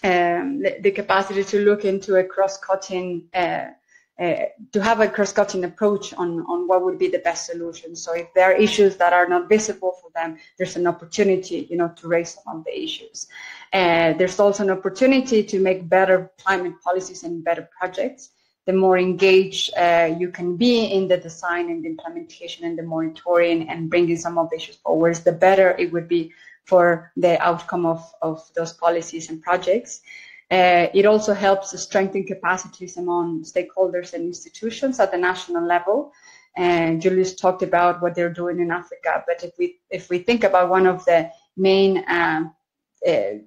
[SPEAKER 5] the capacity to look into a cross-cutting, to have a cross-cutting approach on what would be the best solution. So if there are issues that are not visible for them, there's an opportunity, to raise some of the issues. There's also an opportunity to make better climate policies and better projects. The more engaged you can be in the design and the implementation and the monitoring and bringing some of the issues forward, the better it would be for the outcome of those policies and projects. It also helps to strengthen capacities among stakeholders and institutions at the national level. And Julius talked about what they're doing in Africa, but if we think about one of the main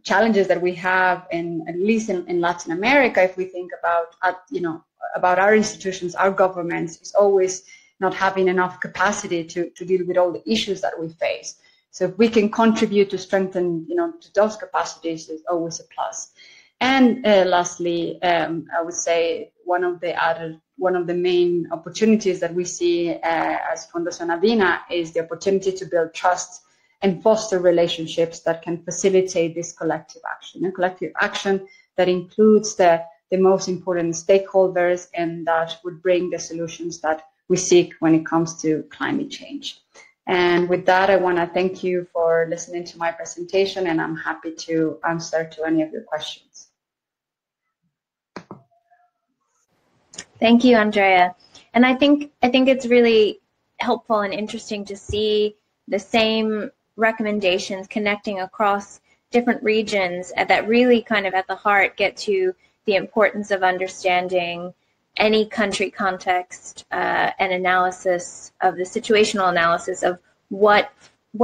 [SPEAKER 5] challenges that we have, at least in Latin America, if we think about our institutions, our governments, is always not having enough capacity to deal with all the issues that we face. So if we can contribute to strengthen, to those capacities, is always a plus. And lastly, I would say one of the main opportunities that we see as Fundación Adina is the opportunity to build trust and foster relationships that can facilitate this collective action, a collective action that includes the most important stakeholders and that would bring the solutions that we seek when it comes to climate change. And with that, I want to thank you for listening to my presentation, and I'm happy to answer to any of your questions.
[SPEAKER 2] Thank you, Andrea. And I think it's really helpful and interesting to see the same recommendations connecting across different regions that really kind of at the heart get to the importance of understanding any country context and analysis of the situational analysis of what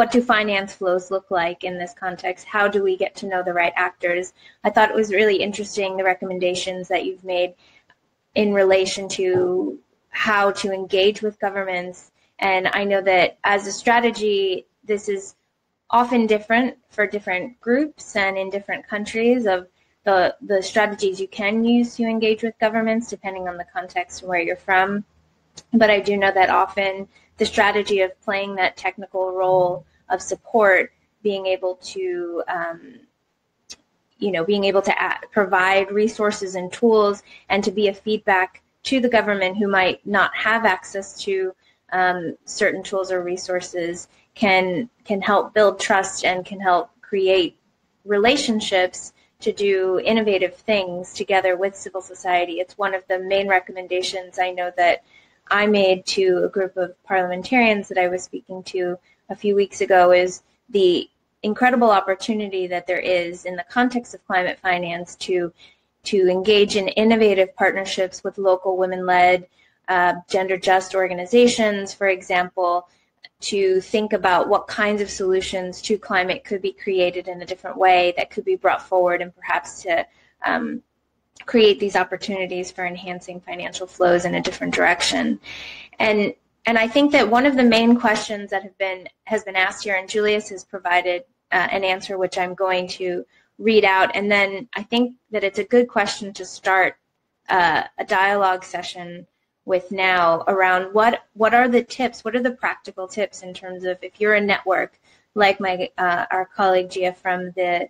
[SPEAKER 2] do finance flows look like in this context? How do we get to know the right actors? I thought it was really interesting, the recommendations that you've made in relation to how to engage with governments. And I know that as a strategy, this is often different for different groups and in different countries of the strategies you can use to engage with governments depending on the context and where you're from. But I do know that often the strategy of playing that technical role of support, being able to provide resources and tools and to be a feedback to the government who might not have access to certain tools or resources can help build trust and can help create relationships to do innovative things together with civil society. It's one of the main recommendations I know that I made to a group of parliamentarians that I was speaking to a few weeks ago, is the incredible opportunity that there is in the context of climate finance to engage in innovative partnerships with local women-led, gender-just organizations, for example, to think about what kinds of solutions to climate could be created in a different way that could be brought forward, and perhaps to create these opportunities for enhancing financial flows in a different direction. And I think that one of the main questions that has been asked here, and Julius has provided an answer which I'm going to read out, and then I think that it's a good question to start a dialogue session with now around what are the tips, what are the practical tips in terms of if you're a network like our colleague Gia from the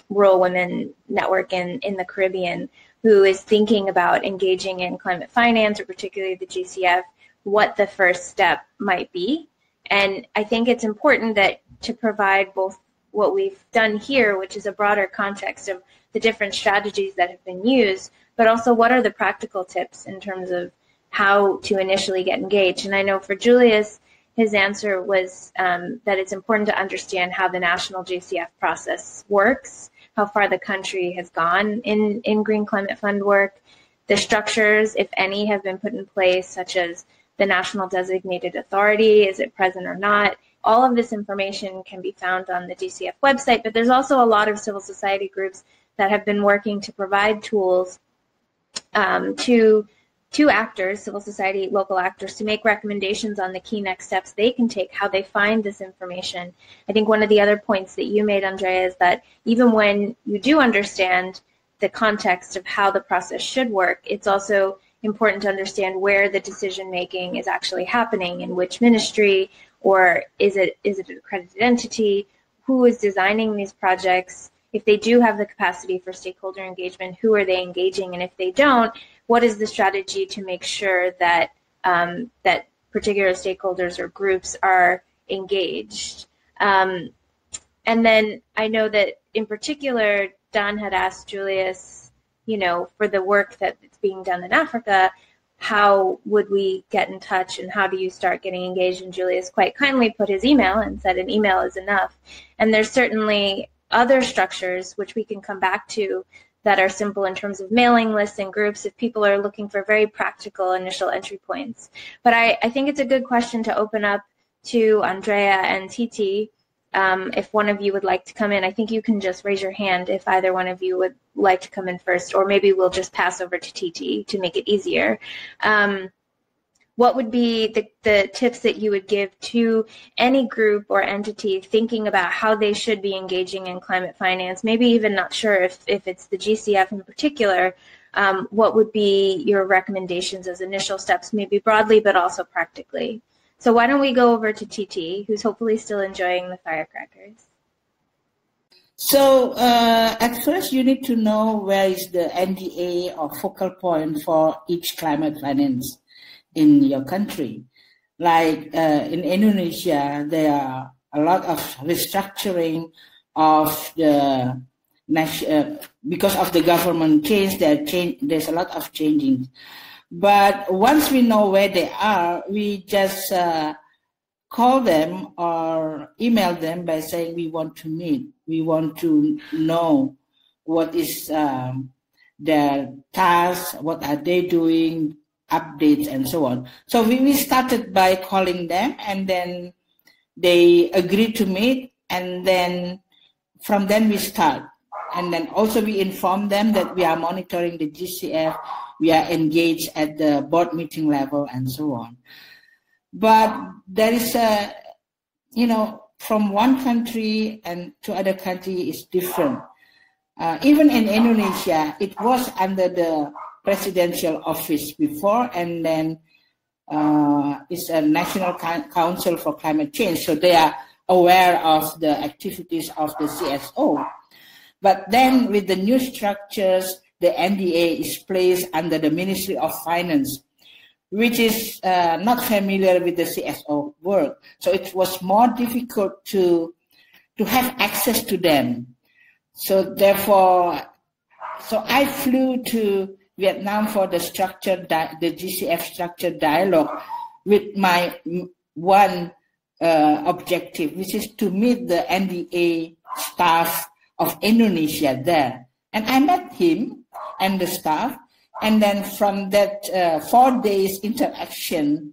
[SPEAKER 2] Rural Women Network in the Caribbean, who is thinking about engaging in climate finance, or particularly the GCF, what the first step might be. And I think it's important that to provide both what we've done here, which is a broader context of the different strategies that have been used, but also what are the practical tips in terms of how to initially get engaged. And I know for Julius, his answer was that it's important to understand how the national GCF process works, how far the country has gone in Green Climate Fund work, the structures, if any, have been put in place, such as the National Designated Authority, is it present or not? All of this information can be found on the GCF website, but there's also a lot of civil society groups that have been working to provide tools to actors, civil society, local actors, to make recommendations on the key next steps they can take, how they find this information. I think one of the other points that you made, Andrea, is that even when you do understand the context of how the process should work, it's also important to understand where the decision making is actually happening, in which ministry, or is it an accredited entity, who is designing these projects. If they do have the capacity for stakeholder engagement, who are they engaging? And if they don't, what is the strategy to make sure that that particular stakeholders or groups are engaged? And then I know that in particular, Don had asked Julius, for the work that's being done in Africa, how would we get in touch and how do you start getting engaged? And Julius quite kindly put his email and said an email is enough. And there's certainly other structures which we can come back to that are simple in terms of mailing lists and groups if people are looking for very practical initial entry points. But I think it's a good question to open up to Andrea and Titi. If one of you would like to come in, I think you can just raise your hand if either one of you would like to come in first, or maybe we'll just pass over to Titi to make it easier. what would be the tips that you would give to any group or entity thinking about how they should be engaging in climate finance? Maybe even not sure if it's the GCF in particular. What would be your recommendations as initial steps, maybe broadly, but also practically? So why don't we go over to TT, who's hopefully still enjoying the firecrackers.
[SPEAKER 3] So at first you need to know where is the NDA or focal point for each climate finance in your country. Like in Indonesia, there are a lot of restructuring of the because of the government change. There's a lot of changing. But once we know where they are, we just call them or email them by saying we want to meet. We want to know what is their task, what are they doing, updates, and so on. So we started by calling them, and then they agreed to meet, and then from then we start. And then also we inform them that we are monitoring the GCF, we are engaged at the board meeting level, and so on. But there is a, from one country and to other country is different. Even in Indonesia, it was under the presidential office before, and then it's a National Council for Climate Change, so they are aware of the activities of the CSO. But then with the new structures, the NDA is placed under the Ministry of Finance, which is not familiar with the CSO work. So it was more difficult to have access to them. So therefore, I flew to Vietnam for the GCF structured dialogue with my one objective, which is to meet the NDA staff of Indonesia there. And I met him and the staff. And then from that 4 days interaction,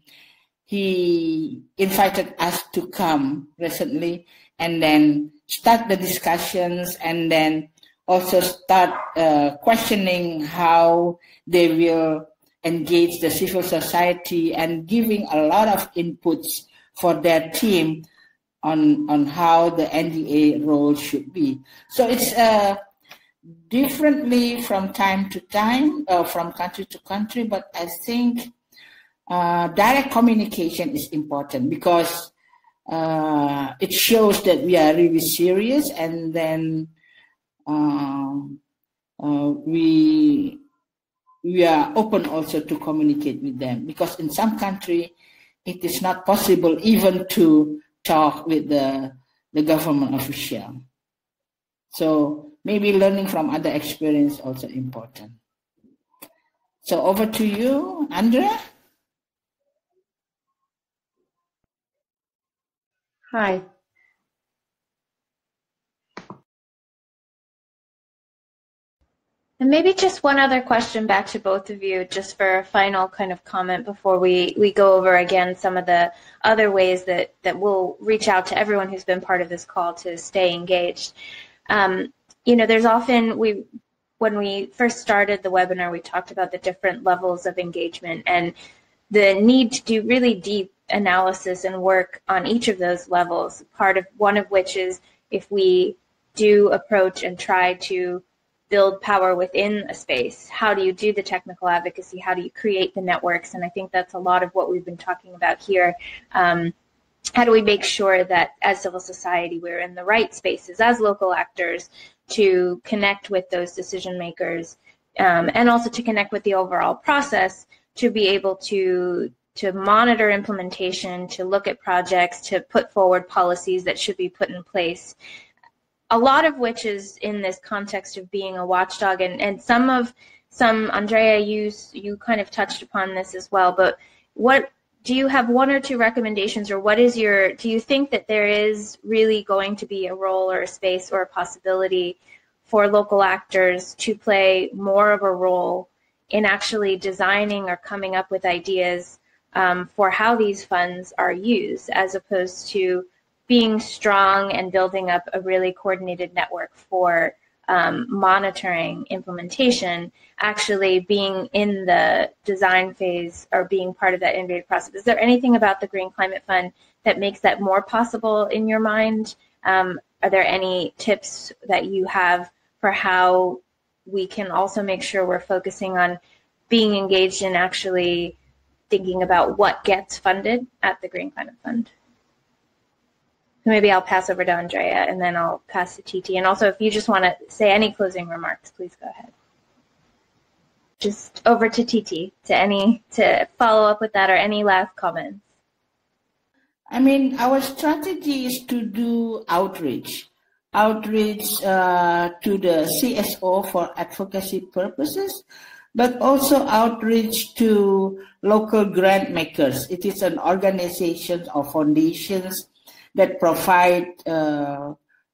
[SPEAKER 3] he invited us to come recently and then start the discussions, and then also start questioning how they will engage the civil society and giving a lot of inputs for their team on how the NDA role should be. So it's differently from time to time, from country to country, but I think direct communication is important because it shows that we are really serious, and then we are open also to communicate with them, because in some country it is not possible even to talk with the government official. So maybe learning from other experience also important. So over to you, Andrea.
[SPEAKER 5] Hi.
[SPEAKER 2] And maybe just one other question back to both of you, just for a final kind of comment before we go over again some of the other ways that we'll reach out to everyone who's been part of this call to stay engaged. There's often, when we first started the webinar, we talked about the different levels of engagement and the need to do really deep analysis and work on each of those levels. One of which is if we do approach and try to build power within a space, how do you do the technical advocacy? How do you create the networks? And I think that's a lot of what we've been talking about here. How do we make sure that as civil society, we're in the right spaces as local actors to connect with those decision makers, and also to connect with the overall process, to be able to monitor implementation, to look at projects, to put forward policies that should be put in place. A lot of which is in this context of being a watchdog, and some Andrea, you kind of touched upon this as well, but what do you have one or two recommendations, or do you think that there is really going to be a role or a space or a possibility for local actors to play more of a role in actually designing or coming up with ideas for how these funds are used, as opposed to being strong and building up a really coordinated network for monitoring implementation, actually being in the design phase or being part of that innovative process. Is there anything about the Green Climate Fund that makes that more possible in your mind? Are there any tips that you have for how we can also make sure we're focusing on being engaged in actually thinking about what gets funded at the Green Climate Fund? Maybe I'll pass over to Andrea and then I'll pass to TT. And also, if you just want to say any closing remarks, please go ahead. Just over to TT to follow up with that, or any last comments.
[SPEAKER 3] I mean, our strategy is to do outreach to the CSO for advocacy purposes, but also outreach to local grant makers. It is an organization or foundations that provide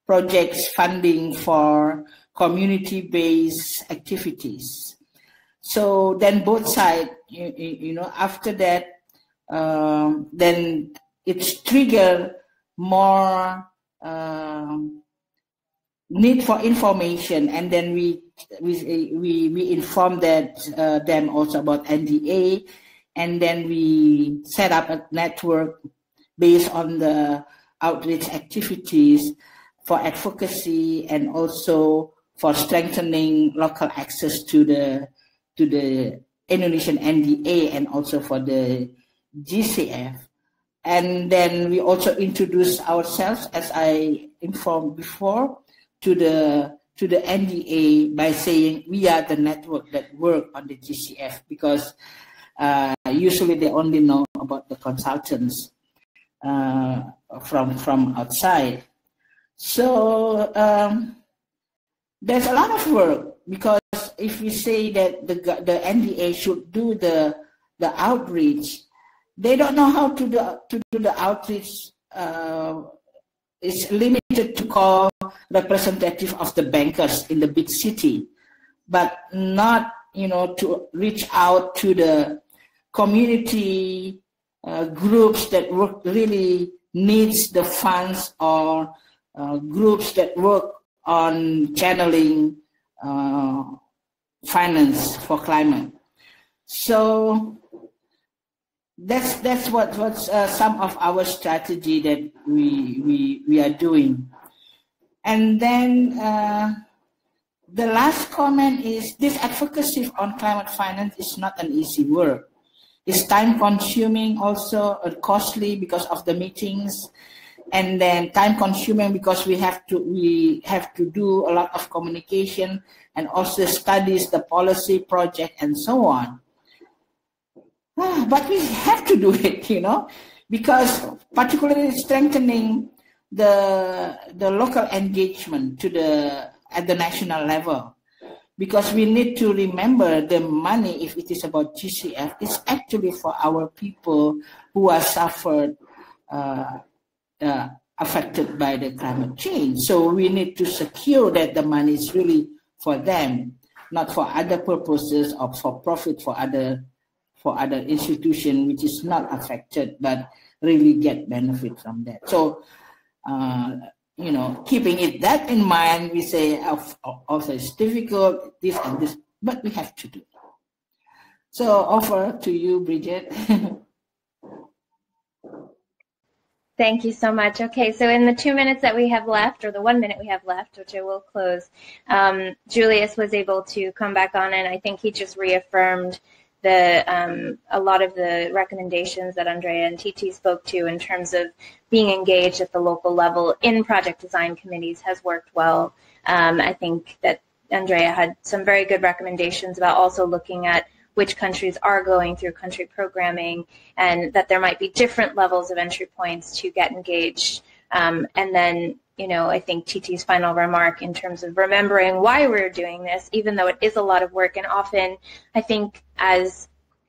[SPEAKER 3] projects funding for community-based activities. So then both sides, after that, then it's trigger more need for information, and then we inform that them also about NDA, and then we set up a network based on the outreach activities for advocacy and also for strengthening local access to the Indonesian NDA and also for the GCF. And then we also introduce ourselves, as I informed before, to the NDA by saying we are the network that work on the GCF, because usually they only know about the consultants from outside. So there's a lot of work, because if we say that the NDA should do the outreach, they don't know how to do the outreach. It's limited to call representative of the bankers in the big city, but not to reach out to the community groups that work really needs the funds, or groups that work on channeling finance for climate. So that's what's some of our strategy that we are doing. And then the last comment is this advocacy on climate finance is not an easy work. It's time consuming also, costly because of the meetings, and then time consuming because we have to do a lot of communication and also studies the policy project and so on. But we have to do it, because particularly strengthening the local engagement at the national level. Because we need to remember the money, if it is about GCF, is actually for our people who are suffered, affected by the climate change. So we need to secure that the money is really for them, not for other purposes or for profit for other institutions which is not affected but really get benefit from that. So keeping that in mind, we say also it's difficult, this and this, but we have to do it. So over to you, Bridget.
[SPEAKER 2] Thank you so much. Okay, so in the 2 minutes that we have left, or the 1 minute we have left, which I will close, Julius was able to come back on, and I think he just reaffirmed a lot of the recommendations that Andrea and TT spoke to in terms of being engaged at the local level in project design committees has worked well. I think that Andrea had some very good recommendations about also looking at which countries are going through country programming, and that there might be different levels of entry points to get engaged. And then, I think TT's final remark in terms of remembering why we're doing this, even though it is a lot of work, and often I think as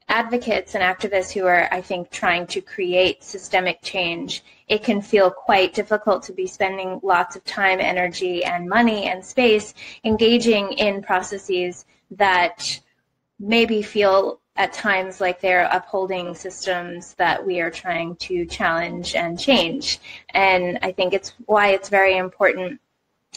[SPEAKER 2] advocates and activists who are, I think, trying to create systemic change, it can feel quite difficult to be spending lots of time, energy, and money and space engaging in processes that maybe feel at times like they're upholding systems that we are trying to challenge and change. And I think it's why it's very important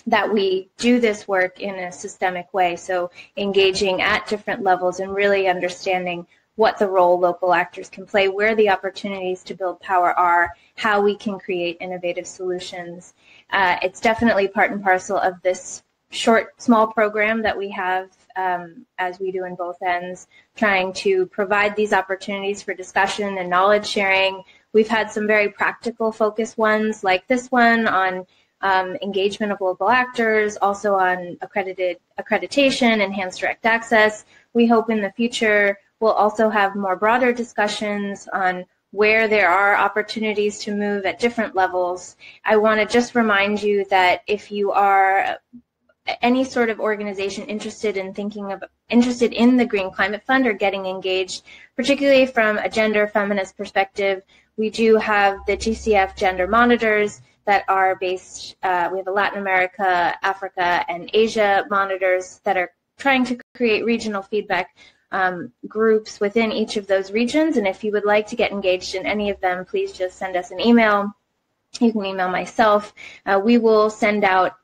[SPEAKER 2] that we do this work in a systemic way. So engaging at different levels and really understanding what the role local actors can play, where the opportunities to build power are, how we can create innovative solutions. It's definitely part and parcel of this small program that we have, as we do in both ends, trying to provide these opportunities for discussion and knowledge sharing. We've had some very practical focused ones like this one on engagement of local actors, also on accreditation, enhanced direct access. We hope in the future we'll also have more broader discussions on where there are opportunities to move at different levels. I want to just remind you that if you are any sort of organization interested in the Green Climate Fund or getting engaged, particularly from a gender feminist perspective, we do have the GCF gender monitors that are based, we have a Latin America, Africa, and Asia monitors that are trying to create regional feedback groups within each of those regions. And if you would like to get engaged in any of them, please just send us an email. You can email myself. We will send out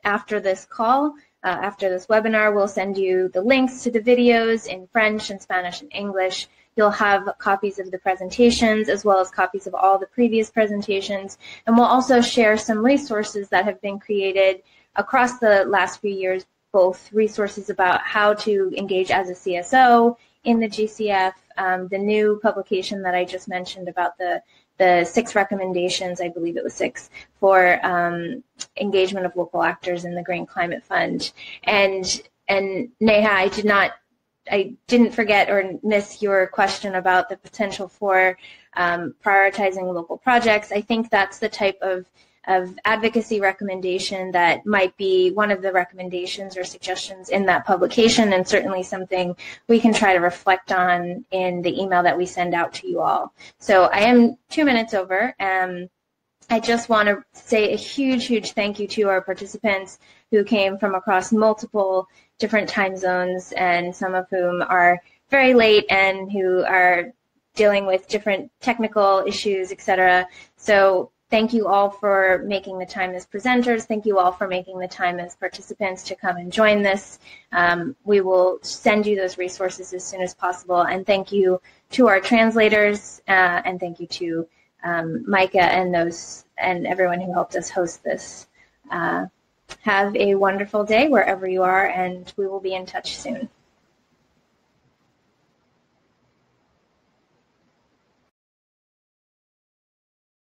[SPEAKER 2] after this call, after this webinar, we'll send you the links to the videos in French and Spanish and English. You'll have copies of the presentations as well as copies of all the previous presentations. And we'll also share some resources that have been created across the last few years, both resources about how to engage as a CSO in the GCF, the new publication that I just mentioned about the 6 recommendations, I believe it was 6, for engagement of local actors in the Green Climate Fund. And Neha, I didn't forget or miss your question about the potential for prioritizing local projects. I think that's the type of advocacy recommendation that might be one of the recommendations or suggestions in that publication, and certainly something we can try to reflect on in the email that we send out to you all. So I am 2 minutes over. I just want to say a huge, huge thank you to our participants who came from across multiple different time zones, and some of whom are very late and who are dealing with different technical issues, etc. So thank you all for making the time as presenters. Thank you all for making the time as participants to come and join this. We will send you those resources as soon as possible. And thank you to our translators, and thank you to Micah and everyone who helped us host this. Have a wonderful day wherever you are, and we will be in touch soon.